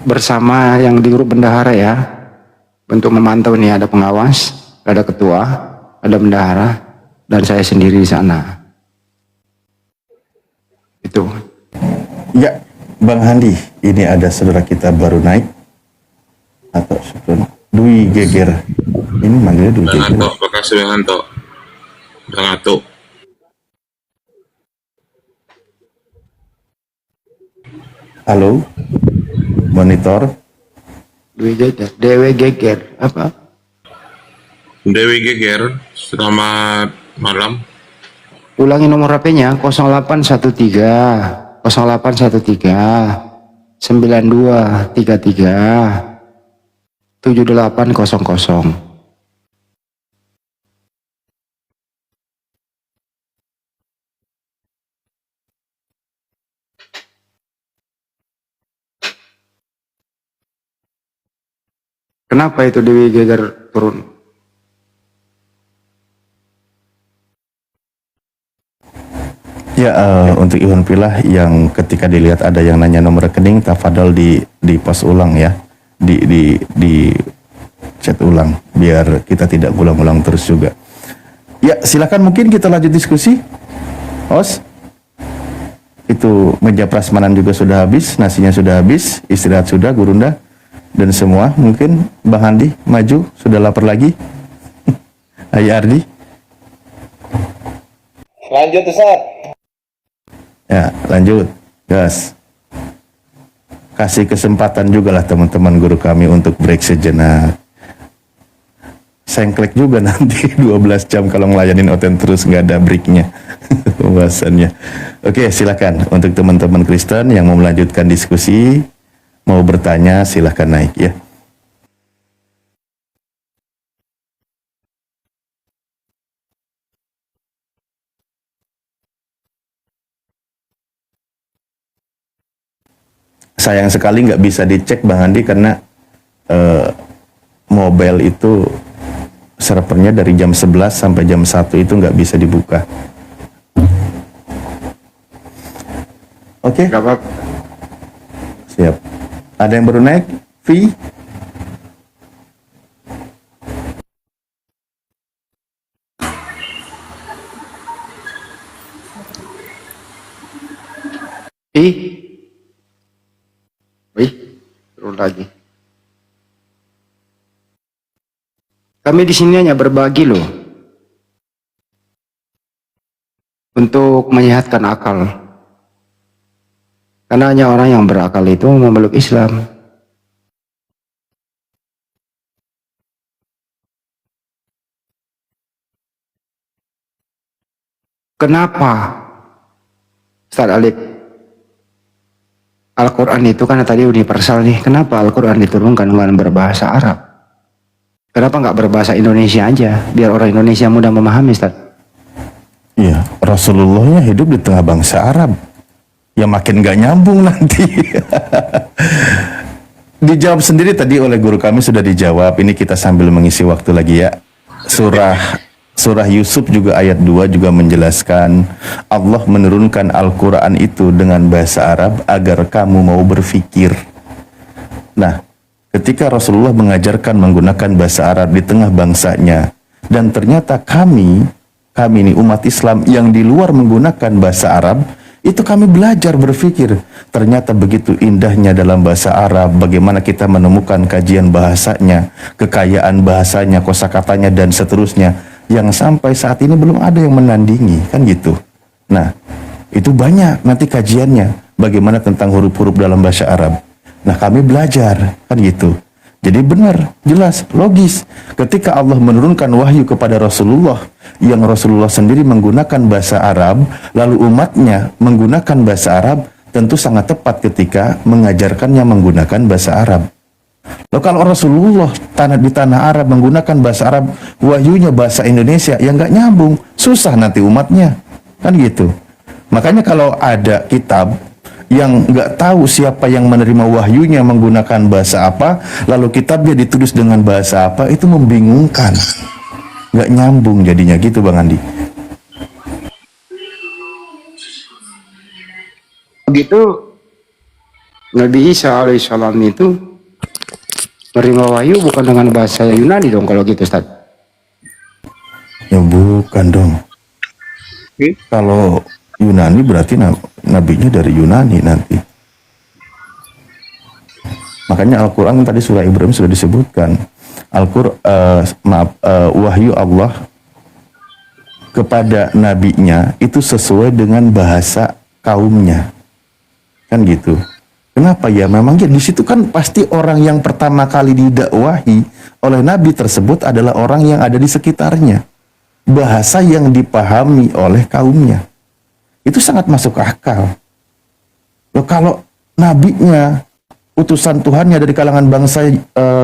bersama yang di grup bendahara ya, untuk memantau nih, ada pengawas, ada ketua, ada bendahara, dan saya sendiri di sana. Itu. Ya, Bang Handi, ini ada saudara kita baru naik atau saudara Dwi Geger. Ini manggilnya Dwi Geger. Bang Hato, makasih Bang Hato. Bang Hato. Halo, monitor. Dewi Geger, Dewi Geger, apa? Dewi Geger, selamat malam. Ulangi nomor HP-nya 0813 0813 9233 7800. Kenapa itu Dewi Geger turun? Ya, untuk Ihwan Fillah yang ketika dilihat ada yang nanya nomor rekening, tafadhol di post ulang ya, di chat ulang biar kita tidak ulang-ulang terus juga. Ya, silakan mungkin kita lanjut diskusi, host. Itu meja prasmanan juga sudah habis, nasinya sudah habis, istirahat sudah, Gurunda dan semua. Mungkin Bang Handi maju, sudah lapar lagi. Ayah Ardi. Lanjut Ustaz. Ya, lanjut. Gas. Kasih kesempatan juga lah teman-teman guru kami untuk break sejenak. Sengklek juga nanti 12 jam kalau ngelayanin Oten terus nggak ada breaknya pembahasannya. Oke, silakan untuk teman-teman Kristen yang mau melanjutkan diskusi, mau bertanya silahkan naik ya. Sayang sekali nggak bisa dicek Bang Andi karena mobile itu servernya dari jam 11 sampai jam 1 itu nggak bisa dibuka. Oke? Gak apa-apa. Siap. Ada yang baru naik? V? Wih, turun lagi. Kami di sini hanya berbagi loh, untuk menyehatkan akal. Karena hanya orang yang berakal itu memeluk Islam. Kenapa, Ustaz Alif? Al-Quran itu karena tadi universal nih. Kenapa Al-Quran diturunkan dengan berbahasa Arab? Kenapa nggak berbahasa Indonesia aja? Biar orang Indonesia mudah memahami, Ustaz. Iya, Rasulullahnya hidup di tengah bangsa Arab. Ya makin gak nyambung nanti. Dijawab sendiri tadi oleh guru kami, sudah dijawab. Ini kita sambil mengisi waktu lagi ya. Surah Yusuf juga ayat 2 juga menjelaskan Allah menurunkan Al-Quran itu dengan bahasa Arab agar kamu mau berfikir. Nah, ketika Rasulullah mengajarkan menggunakan bahasa Arab di tengah bangsanya, dan ternyata kami ini umat Islam yang di luar menggunakan bahasa Arab, itu kami belajar berpikir. Ternyata begitu indahnya dalam bahasa Arab, bagaimana kita menemukan kajian bahasanya, kekayaan bahasanya, kosakatanya dan seterusnya, yang sampai saat ini belum ada yang menandingi, kan gitu. Nah, itu banyak nanti kajiannya, bagaimana tentang huruf-huruf dalam bahasa Arab. Nah, kami belajar, kan gitu. Jadi benar, jelas, logis. Ketika Allah menurunkan wahyu kepada Rasulullah, yang Rasulullah sendiri menggunakan bahasa Arab, lalu umatnya menggunakan bahasa Arab, tentu sangat tepat ketika mengajarkannya menggunakan bahasa Arab. Loh, kalau Rasulullah di tanah Arab menggunakan bahasa Arab, wahyunya bahasa Indonesia, ya nggak nyambung, susah nanti umatnya, kan gitu. Makanya kalau ada kitab yang nggak tahu siapa yang menerima wahyunya menggunakan bahasa apa, lalu kitabnya ditulis dengan bahasa apa, itu membingungkan, nggak nyambung jadinya gitu Bang Andi. Begitu Nabi Isa alaihissalam itu menerima wahyu bukan dengan bahasa Yunani dong kalau gitu, Ustaz? Ya bukan dong. Kalau Yunani berarti nabinya dari Yunani nanti. Makanya Al-Quran tadi surah Ibrahim sudah disebutkan. Wahyu Allah kepada nabinya itu sesuai dengan bahasa kaumnya, kan gitu. Kenapa ya? Memang ya di situ kan pasti orang yang pertama kali didakwahi oleh nabi tersebut adalah orang yang ada di sekitarnya. Bahasa yang dipahami oleh kaumnya. Itu sangat masuk akal. Loh, kalau nabinya, utusan Tuhannya dari kalangan bangsa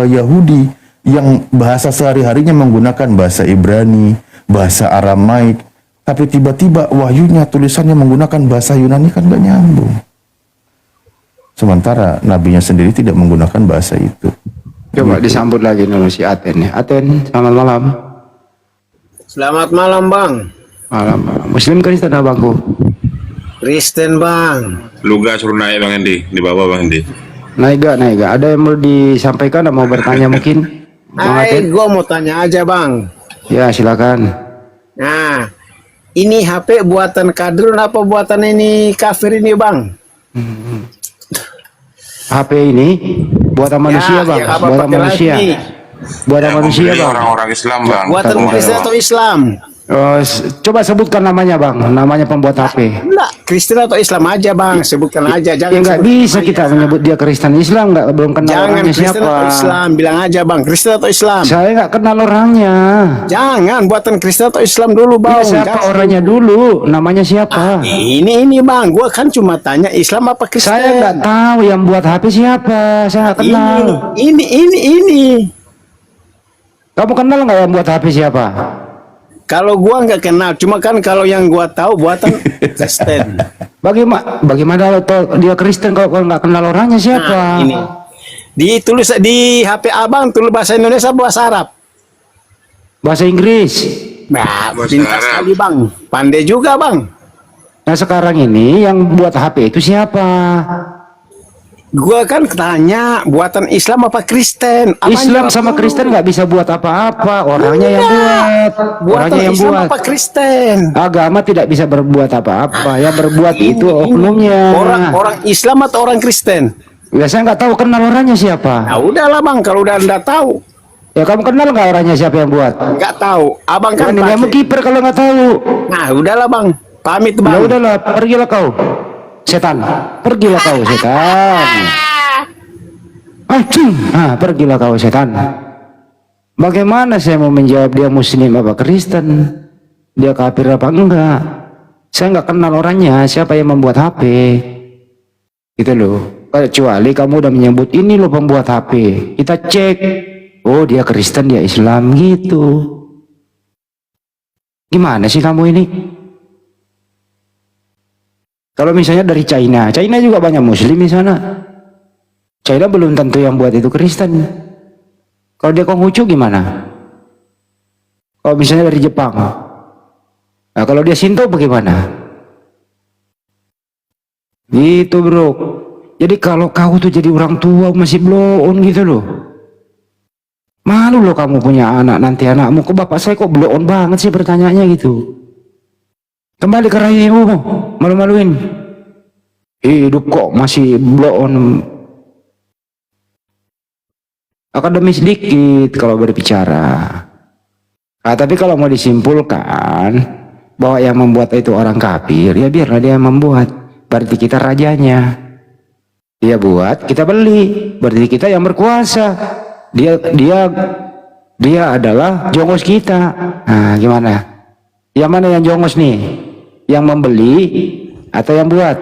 Yahudi yang bahasa sehari-harinya menggunakan bahasa Ibrani, bahasa Aramaik, tapi tiba-tiba wahyunya tulisannya menggunakan bahasa Yunani, kan gak nyambung. Sementara nabinya sendiri tidak menggunakan bahasa itu. Coba disambut lagi dulu si Aten ya. Aten, selamat malam. Selamat malam Bang. Malam. Muslim Kristen abangku? Kristen Bang. Luga suruh naik Bang Andi, di bawah Bang Andi. Naik gak? Ada yang mau disampaikan, mau bertanya mungkin? Bang Aten? Gua mau tanya aja Bang. Ya silakan. Nah, Ini HP buatan kadrun apa buatan ini kafir ini bang? HP ini buatan manusia bang, yang apa buatan pakai manusia, lagi? buatan manusia Membeli bang. orang-orang Islam bang. Buatan Kristen atau Islam? Coba sebutkan namanya bang, namanya pembuat HP. Enggak, Kristen atau Islam aja bang, sebutkan aja. Ya Jangan nggak sebut bisa namanya. kita menyebut dia Kristen Islam, nggak, belum kenal Jangan orangnya Kristen siapa. atau Islam, bilang aja bang, Kristen atau Islam. Saya nggak kenal orangnya. Jangan buatan Kristen atau Islam dulu bang. Ya, siapa Jangan. orangnya dulu, namanya siapa? Ini bang, gua kan cuma tanya Islam apa Kristen. Saya nggak tahu yang buat HP siapa, saya nggak kenal. Ini. Kamu kenal nggak yang buat HP siapa? Kalau gua nggak kenal, cuma kan kalau yang gua tahu buatan Kristen. Bagaimana tahu dia Kristen kalau nggak kenal orangnya siapa? Nah, ini ditulis di HP abang tulis bahasa Indonesia bahasa Arab. Bahasa Inggris. Nah, Bahasa pintar Arab. sekali bang, pandai juga bang. Nah sekarang ini yang buat HP itu siapa? Gua kan tanya buatan Islam apa Kristen? Abang Islam jawab sama dulu. Kristen nggak bisa buat apa-apa, orangnya yang buat. Buatan Orangnya yang Islam buat. apa Kristen? Agama tidak bisa berbuat apa-apa, yang berbuat itu oknumnya. Orang Islam atau orang Kristen? Ya saya nggak tahu kenal orangnya siapa. Nah udahlah bang, kalau udah anda tahu, Ya kamu kenal nggak orangnya siapa yang buat? nggak tahu, abang kan Kan nggak mau pakai. kiper kalau nggak tahu. Nah udahlah bang, pamit bang. Ya udahlah, pergilah kau, setan. Pergilah kau, setan. Pergilah kau, setan. Bagaimana saya mau menjawab dia Muslim apa Kristen? Dia kafir apa enggak? Saya nggak kenal orangnya, siapa yang membuat HP. Gitu loh. Kecuali kamu udah menyebut ini loh pembuat HP. Kita cek. Oh dia Kristen, dia Islam gitu. Gimana sih kamu ini? Kalau misalnya dari China juga banyak Muslim di sana. China belum tentu yang buat itu Kristen. Kalau dia Konghucu gimana? Kalau misalnya dari Jepang. Nah kalau dia Shinto bagaimana? Gitu bro. Jadi kalau kau tuh jadi orang tua masih blow on gitu loh. Malu loh kamu punya anak, nanti anakmu kok bapak saya kok blow on banget sih bertanyanya gitu. Kembali ke rahimu, malu-maluin. Hidup kok masih blow on. Akademis sedikit kalau berbicara. Nah, tapi kalau mau disimpulkan bahwa yang membuat itu orang kafir, ya biarlah dia yang membuat. Berarti kita rajanya. Dia buat, kita beli. Berarti kita yang berkuasa. Dia adalah jongos kita. Nah, gimana? Yang mana yang jongos nih? Yang membeli atau yang buat?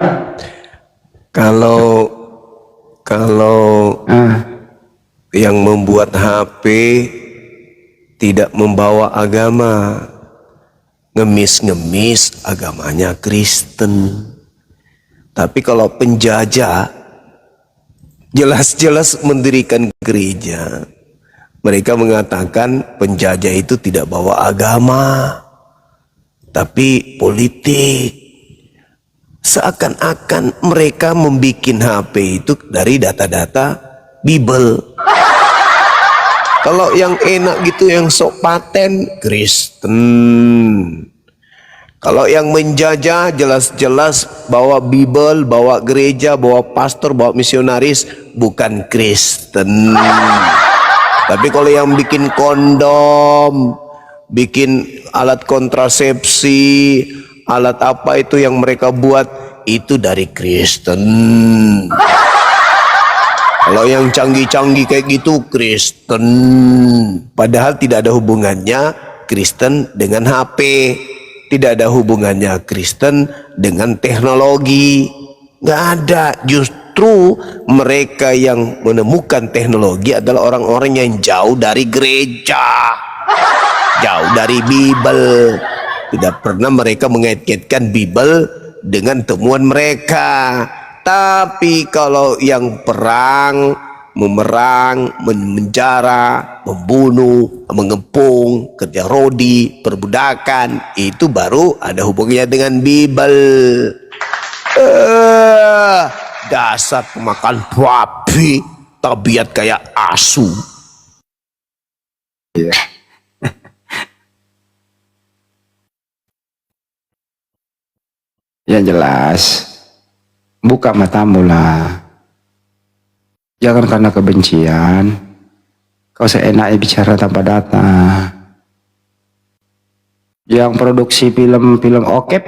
Kalau Ah. yang membuat HP tidak membawa agama, ngemis-ngemis agamanya Kristen. Tapi kalau penjajah jelas-jelas mendirikan gereja, mereka mengatakan penjajah itu tidak bawa agama, tapi politik. Seakan-akan mereka membuat HP itu dari data-data Bible. Kalau yang enak gitu, yang sok paten, Kristen. Kalau yang menjajah jelas-jelas bawa Bible, bawa gereja, bawa pastor, bawa misionaris, bukan Kristen. Tapi kalau yang bikin kondom, bikin alat kontrasepsi, alat apa itu yang mereka buat, itu dari Kristen. Kalau yang canggih-canggih kayak gitu Kristen. Padahal tidak ada hubungannya Kristen dengan HP. Tidak ada hubungannya Kristen dengan teknologi. Nggak ada. Justru mereka yang menemukan teknologi adalah orang-orang yang jauh dari gereja, jauh dari Bible. Tidak pernah mereka mengait-ngaitkan Bible dengan temuan mereka. Tapi kalau yang perang, memerang, menjara, membunuh, mengepung, kerja rodi, perbudakan, itu baru ada hubungannya dengan Bible. Dasar pemakan babi, tabiat kayak asu. Yang jelas, buka matamu lah. Jangan karena kebencian kau seenaknya bicara tanpa data. Yang produksi film-film okep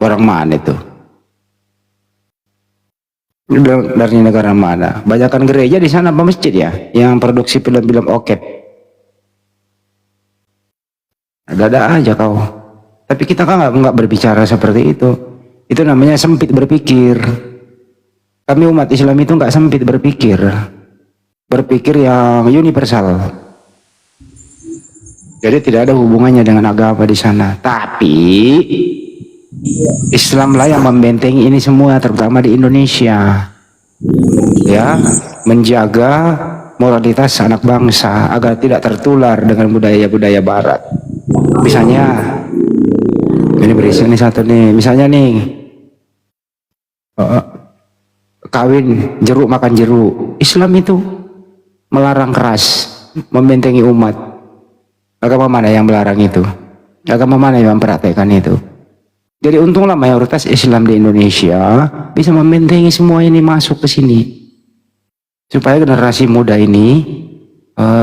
orang mana itu? Dari negara mana? Banyakan gereja di sana apa masjid ya? Yang produksi film-film okep. Ada aja kau. Tapi kita kan nggak berbicara seperti itu. Itu namanya sempit berpikir. Kami umat Islam itu nggak sempit berpikir. Berpikir yang universal. Jadi tidak ada hubungannya dengan agama di sana. Tapi Islamlah yang membentengi ini semua, terutama di Indonesia. Ya, menjaga moralitas anak bangsa agar tidak tertular dengan budaya-budaya Barat. Misalnya, ini berisi nih satu nih. Misalnya nih, kawin jeruk makan jeruk. Islam itu melarang keras, membentengi umat. Agama mana yang melarang itu? Agama mana yang mempraktekkan itu? Jadi untunglah mayoritas Islam di Indonesia bisa membentengi semua ini masuk ke sini. Supaya generasi muda ini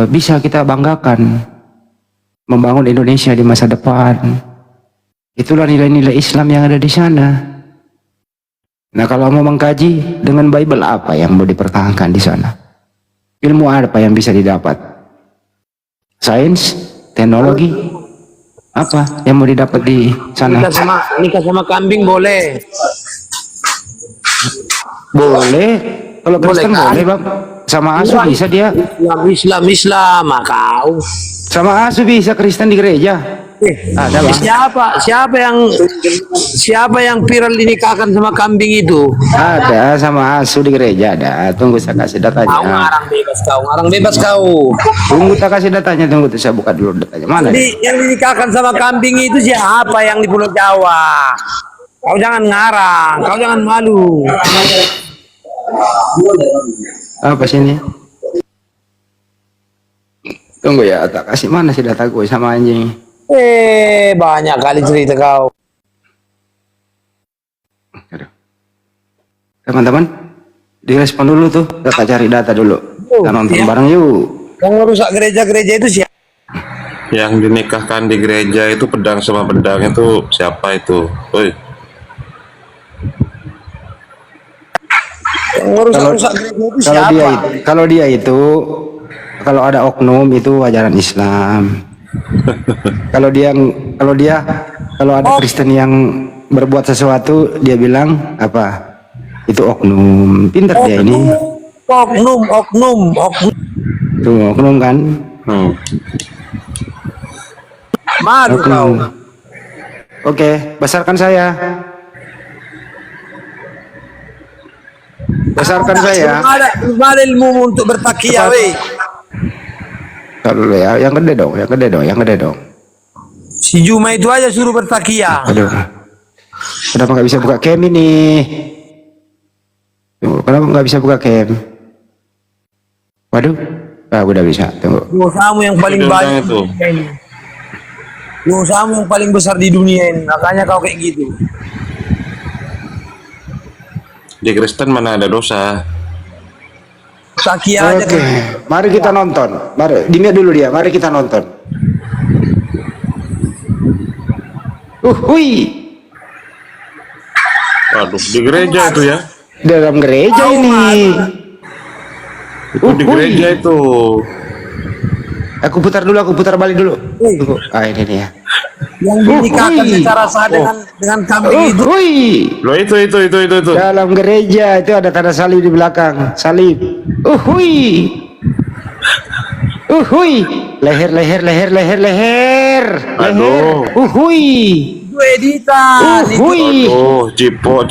bisa kita banggakan membangun Indonesia di masa depan. Itulah nilai-nilai Islam yang ada di sana. Nah, kalau mau mengkaji dengan Bible, apa yang mau dipertahankan di sana? Ilmu apa yang bisa didapat? Sains, teknologi, apa yang mau didapat di sana? Nikah sama kambing boleh. Boleh. Kalau Kristen kan? boleh, Bang. Sama asu bisa dia. Islam, kau. Sama asu bisa Kristen di gereja. Ada, Bang. Siapa yang viral dinikahkan sama kambing itu? Ada sama asu di gereja ada. Tunggu saya kasih datanya. Ngarang bebas kau. Tunggu tak kasih datanya, tunggu tuh saya buka dulu datanya. Mana? Yang dinikahkan sama kambing itu siapa yang di Pulau Jawa? Kau jangan ngarang, kau jangan malu. Apa sini? Tunggu ya, tak kasih mana sih data gue sama anjing. Banyak kali cerita kau. Teman-teman, direspon dulu tuh, kita cari data dulu. Kita nonton bareng yuk. Yang merusak gereja-gereja itu siapa? Yang dinikahkan di gereja itu pedang sama pedang itu siapa itu? Woi. Yang merusak gereja itu siapa? Kalau dia itu, kalau ada oknum itu ajaran Islam. Kalau ada Kristen yang berbuat sesuatu, dia bilang apa? Itu oknum. Pintar dia ini. Oknum. Tuh oknum kan? Malu kau. Oke, besarkan saya. Besarkan saya. Belum ada ilmu untuk bertakiyah, weh. Kalau ya, yang gede dong. Si Juma itu aja suruh bertakiyah. Aduh. Kenapa nggak bisa buka cam ini? Tunggu, kenapa nggak bisa buka cam? Waduh, udah bisa. Tunggu. Dosamu yang paling banyak di dunia ini. Dosamu yang paling besar di dunia ini. Makanya kau kayak gitu. Di Kristen mana ada dosa? Takiyah aja. Oke, mari kita nonton. Mari, dimia dulu dia. Mari kita nonton. Hui. Waduh, di gereja itu ya? Dalam gereja ini. Itu di gereja itu. Aku putar balik dulu. Tunggu. Ini dia. Yang dinikahkan secara sah dengan kambing itu. Loh itu. Dalam gereja itu ada tanda salib di belakang. Salib. Leher. Aduh. Itu editan. Aduh, jipo.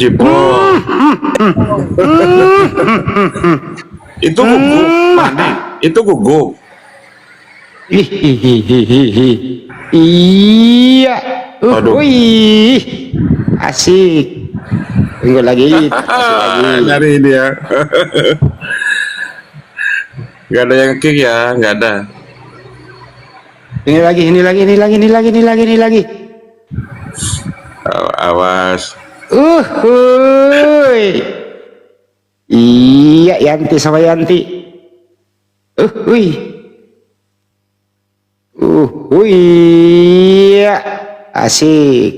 Itu guguk. Mana? Itu guguk. Iya. Aduh. Asik. Tunggu lagi. Dari dia. Gak ada yang kick ya, nggak ada. Ini lagi. Awas. Uhuy. Iya, Yanti sama Yanti. Uhuy. Iya. Asik.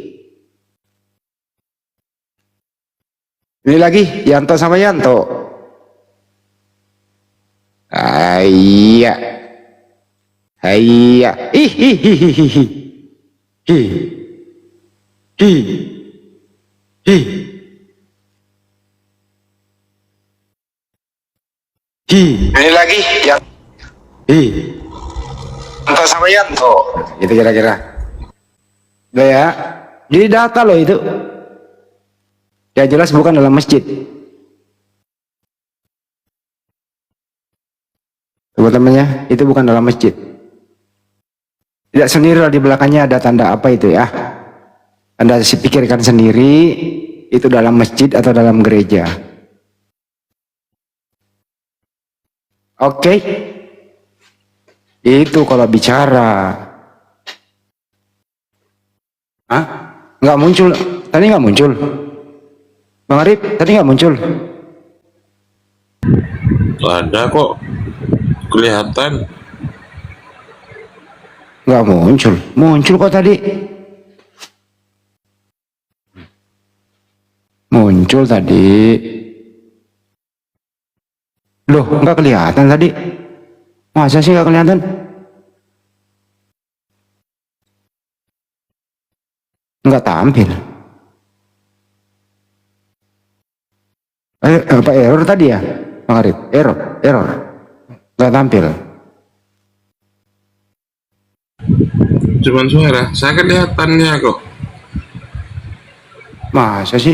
Ini lagi Yanto sama Yanto. Iya. Iya. Ih. Ini lagi yang Yanto sama Yanto. Itu kira-kira. Udah ya. Jadi data loh itu. Ya jelas bukan dalam masjid. Teman-temannya, itu bukan dalam masjid. Tidak sendiri lah di belakangnya ada tanda apa itu ya. Anda pikirkan sendiri itu dalam masjid atau dalam gereja. Oke. Itu kalau bicara. Hah? Nggak muncul. Tadi nggak muncul. Bang Arif, tadi nggak muncul. Ada kok, kelihatan. Nggak muncul. Muncul kok tadi. Muncul tadi. Loh, nggak kelihatan tadi. Masa sih nggak kelihatan? Nggak tampil. Apa error tadi ya, Bang Arif? Error. Nggak tampil. Cuman suara, saya kelihatannya kok. Masa sih?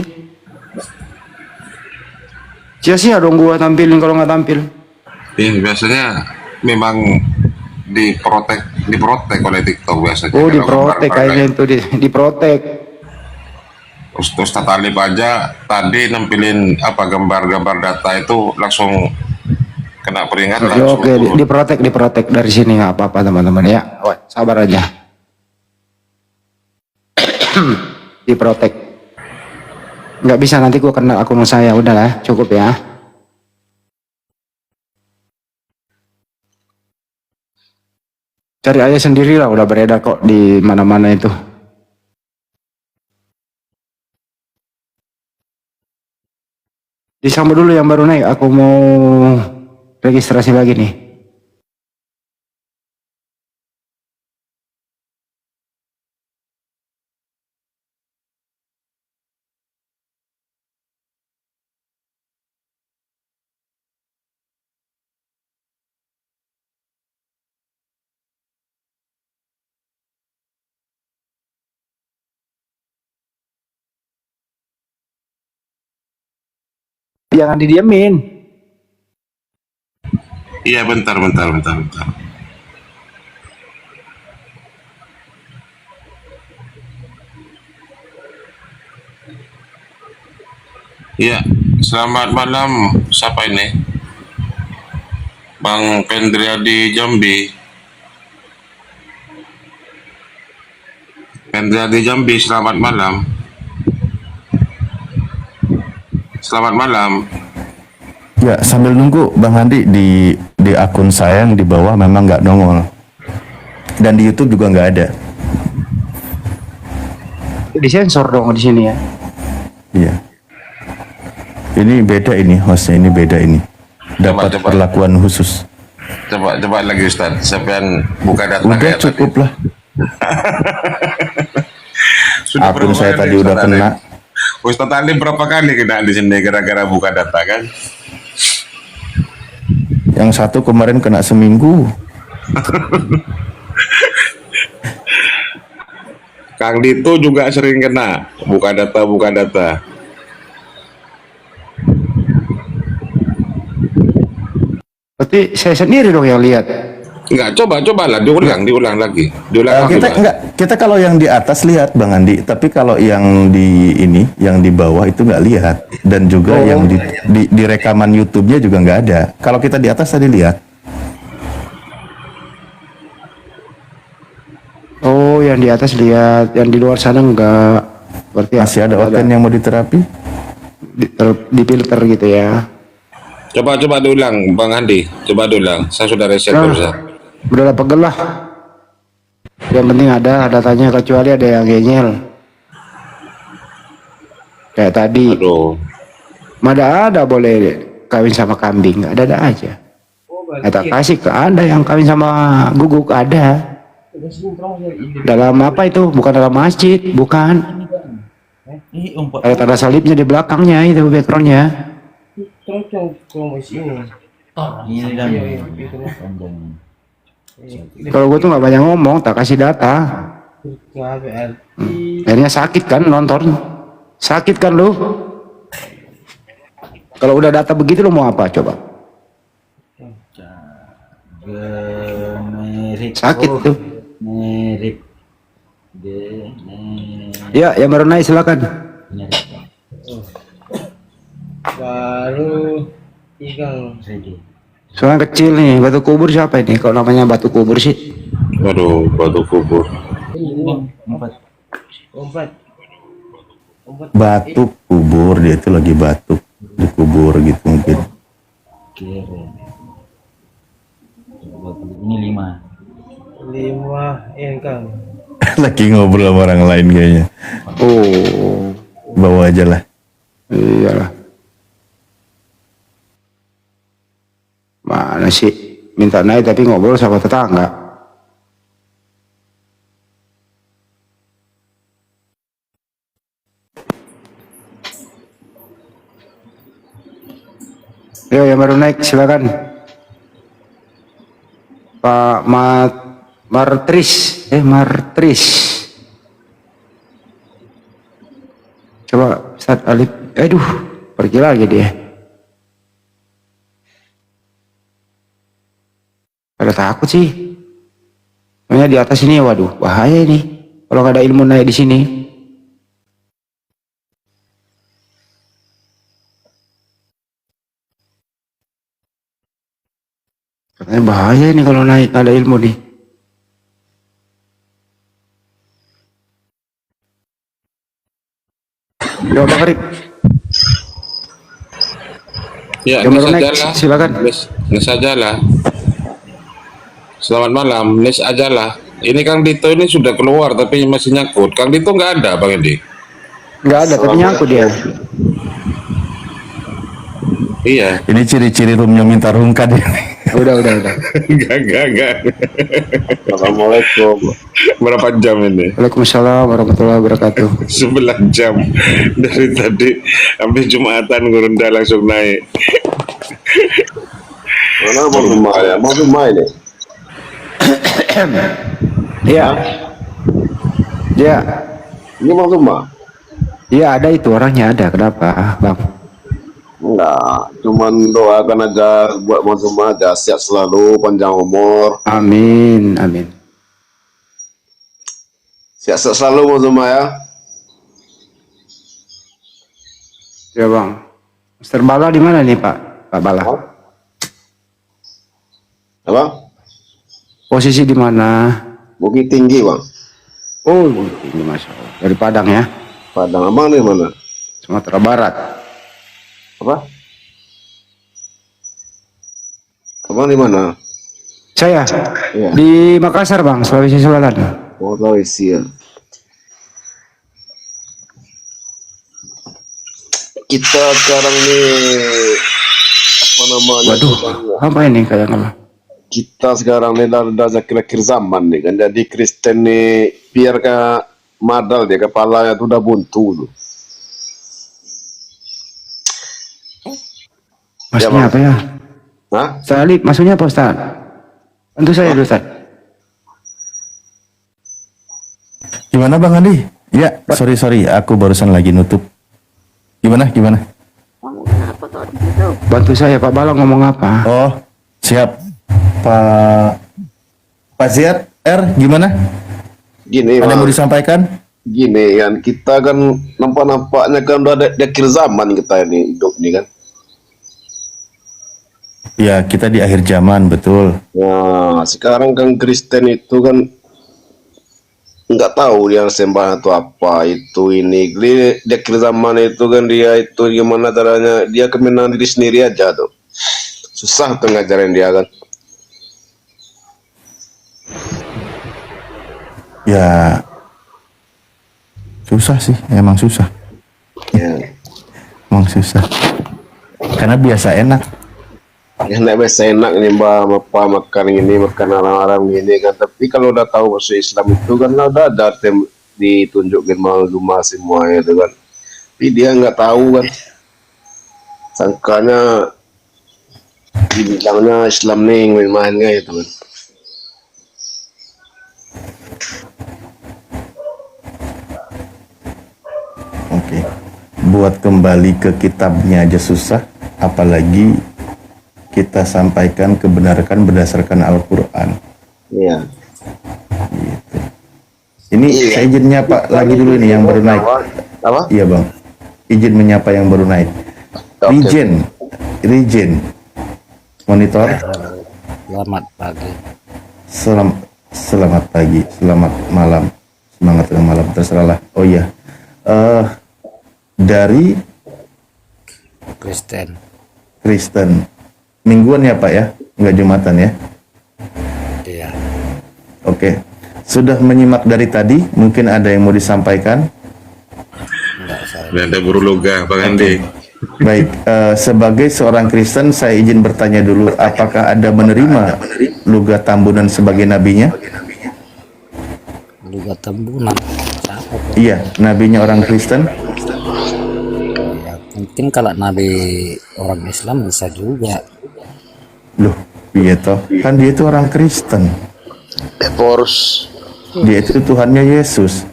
Sia-sia dong gua tampilin kalau nggak tampil. Iya, biasanya memang diprotek oleh TikTok biasanya. Oh, Kalau diprotek gambar-gambar kayaknya itu diprotek. Ustaz Talib aja tadi nampilin apa gambar-gambar data itu langsung kena peringatan. Oke, diprotek dari sini nggak apa-apa teman-teman ya. Oh, sabar aja. Diprotek. Nggak bisa nanti gua kena akun saya. Udahlah, cukup ya. Cari aja sendiri lah, udah beredar kok di mana-mana itu. Disambut dulu yang baru naik, aku mau registrasi lagi nih. Jangan didiamin. Iya, bentar. Iya, selamat malam. Siapa ini? Bang Pendriadi Jambi. Pendriadi Jambi, selamat malam. Selamat malam. Ya, sambil nunggu Bang Handi di akun saya yang di bawah memang nggak nongol. Dan di YouTube juga nggak ada. Disensor dong di sini ya. Iya. Ini beda ini hostnya, ini beda ini. Dapat Coba. perlakuan khusus. Coba lagi Ustaz. Sampean buka data Udah kayak cukup tadi. lah. Sudah Akun berapa saya kali tadi udah Ustaz kena. Ali? Ustaz Ali berapa kali kena di sini gara-gara buka data kan? Yang satu kemarin kena seminggu. Kang Dito juga sering kena buka data. Berarti saya sendiri dong yang lihat. Enggak, cobalah diulang lagi. Kita kalau yang di atas lihat Bang Andi, tapi kalau yang di ini, yang di bawah itu nggak lihat, dan juga yang di rekaman YouTube-nya juga nggak ada. Kalau kita di atas tadi lihat. Oh, yang di atas lihat, yang di luar sana enggak. Berarti Masih ada organ yang mau diterapi? di filter gitu ya. Coba diulang, Bang Andi. Coba diulang. Saya sudah reset Nah, barusan. udahlah pegel lah. Yang penting ada datanya, kecuali ada yang ngeyel. Kayak tadi, Aduh. ada boleh kawin sama kambing, ada aja. Kita kasih ke Anda yang kawin sama guguk, ada. Dalam apa itu? Bukan dalam masjid, bukan. Ada tanda salibnya di belakangnya itu backgroundnya. Kalau gue tuh nggak banyak ngomong, tak kasih data. Akhirnya sakit kan nonton, sakit kan lu. Kalau udah data begitu lu mau apa coba? Sakit tuh. Ya, yang baru naik silakan. Soalnya kecil nih, batu kubur siapa ini? Kalau namanya batu kubur sih. Waduh, batu kubur. Batuk kubur, dia itu lagi batuk dikubur gitu mungkin. Ini 5. Lagi ngobrol sama orang lain kayaknya. Oh, Bawa aja lah. iyalah. Mana sih? Minta naik tapi ngobrol sama tetangga. Yo, yang baru naik silakan. Pak Martris. Coba Ustaz Alif. Aduh, pergi lagi dia. Ada takut sih. Soalnya di atas ini, waduh, bahaya ini. Kalau nggak ada ilmu naik di sini. Katanya bahaya ini kalau naik nggak ada ilmu nih. Yo, Bang Arif. Ya, Yang ini baru naik, sajalah. silakan. Ini sajalah. Selamat malam, Nis ajalah. Ini Kang Dito ini sudah keluar tapi masih nyangkut. Kang Dito nggak ada, Bang Edi. Nggak ada, tapi nyangkut dia. Iya. Ini ciri-ciri roomnya minta rungkat ini. Udah. Enggak. Assalamualaikum. Berapa jam ini? Waalaikumsalam warahmatullahi wabarakatuh. 11 jam. Dari tadi habis Jumatan Gurunda langsung naik. Mana mau rumah ya? Mau rumah ini? Iya. Ya. Ini mau rumah? Iya, ada itu orangnya ada. Kenapa, Bang? Enggak, cuman doakan aja buat mau rumah aja sehat selalu, panjang umur. Amin. Sehat selalu mau rumah ya. Ya, Bang. Mister Bala di mana nih, Pak? Pak Bala. Apa? Posisi di mana? Bukit Tinggi, Bang. Oh, ini Masya Allah. Dari Padang ya? Padang. Abang di mana? Sumatera Barat. Apa? Abang di mana? Saya Iya. di Makassar, Bang, Sulawesi Selatan. Oh, Sulawesi ya. Kita sekarang nih apa namanya? Waduh, apa ini kayak apa? Kita sekarang nih udah akhir zaman nih kan. Jadi Kristen nih biar ke madal dia kepalanya tuh udah buntu tuh. Maksudnya Ya, apa ya? Hah? Salib, maksudnya apa, Ustaz? Tentu saya dulu, Ustaz. Gimana Bang Andi? Ya, sorry, aku barusan lagi nutup. Gimana? Bantu saya, Pak Bala ngomong apa? Oh, siap. Pak Ziad R, gimana? Gini, Ada yang mau Bang. disampaikan? Gini kan, kita kan nampak-nampaknya kan udah di akhir zaman kita ini hidup nih kan. Ya, kita di akhir zaman, betul. Nah, sekarang kan Kristen itu kan nggak tahu dia sembah atau apa itu ini. Dia akhir zaman itu kan dia itu gimana caranya dia kemenangan diri sendiri aja tuh. Susah tuh ngajarin dia kan. Ya susah sih, emang susah. Ya. Emang susah. Karena biasa enak. Ya enak biasa enak nih mbak apa makan ini makan orang-orang gini kan. Tapi kalau udah tahu masuk Islam itu kan udah ada ditunjukin malumah semua itu kan. Tapi dia nggak tahu kan. Sangkanya dibilangnya Islam nih main-mainnya itu kan. Oke. Buat kembali ke kitabnya aja susah, apalagi kita sampaikan kebenaran berdasarkan Al-Quran. Iya. Gitu. Ini saya izin nyapa lagi dulu ini yang baru naik. Apa? Iya bang, izin menyapa yang baru naik. Rijen, monitor. Selamat pagi. Selamat pagi, selamat malam, semangat tengah malam, terserahlah. Oh iya, dari Kristen, mingguan ya Pak ya, nggak Jumatan ya? Iya. Oke, sudah menyimak dari tadi, mungkin ada yang mau disampaikan? Dan ada guru logah Bang Andi. Baik, sebagai seorang Kristen, saya izin bertanya dulu, apakah Anda menerima Luga Tambunan sebagai nabinya? Luga Tambunan. Iya, nabinya orang Kristen. Ya, mungkin kalau nabi orang Islam bisa juga. Loh, iya toh, kan dia itu orang Kristen. Eporus. Dia itu Tuhannya Yesus.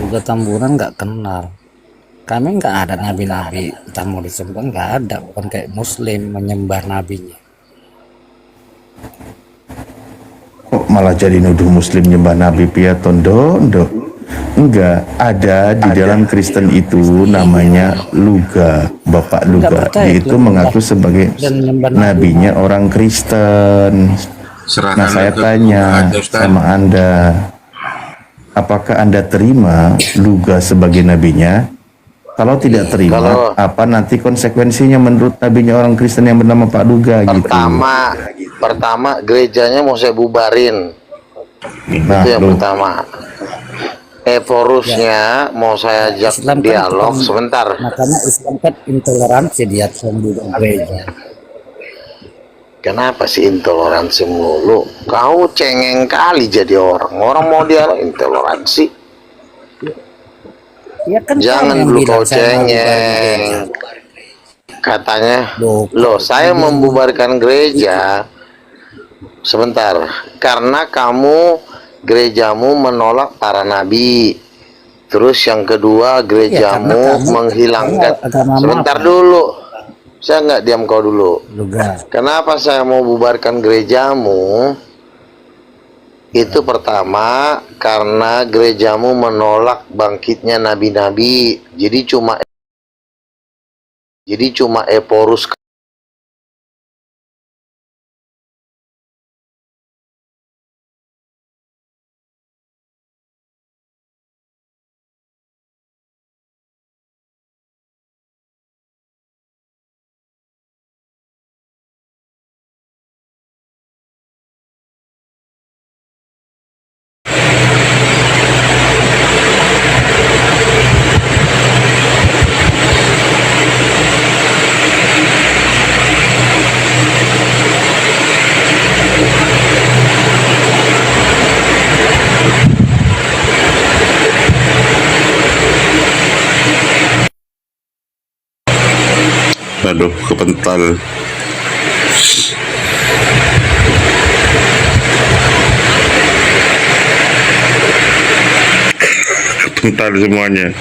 Luga Tambunan nggak kenal. Kami nggak ada nabi-nabi kita mau disembah, nggak ada. Bukan kayak Muslim menyembah nabinya. Kok malah jadi nuduh Muslim nyembah Nabi Piatondo? Enggak, ada di dalam Kristen itu namanya Luga, Bapak Luga. Dia itu mengaku sebagai nabinya orang Kristen. Nah saya tanya sama Anda, apakah Anda terima Luga sebagai nabinya? Kalau tidak terima, apa nanti konsekuensinya menurut nabinya orang Kristen yang bernama Pak Luga gitu? Pertama gerejanya mau saya bubarin. Nah, itu yang pertama. Evorusnya mau saya ajak Islam kan dialog bukan- sebentar. Makanya Islam kan intoleransi dia membunuh gereja. Kenapa sih intoleransi mulu? Kau cengeng kali jadi orang. Orang mau dialog intoleransi. Ya kan Jangan yang dulu bilang kau saya mau bubarin cengeng. gereja. Katanya, Loh, saya membubarkan gereja. Sebentar, karena kamu gerejamu menolak para nabi. Terus yang kedua, gerejamu kamu menghilangkan. agama Sebentar apa? dulu, saya nggak diam kau dulu. Luga. Kenapa saya mau bubarkan gerejamu? Itu pertama, karena gerejamu menolak bangkitnya nabi-nabi. Jadi cuma Eporus. Aduh, kepental. Kepental semuanya.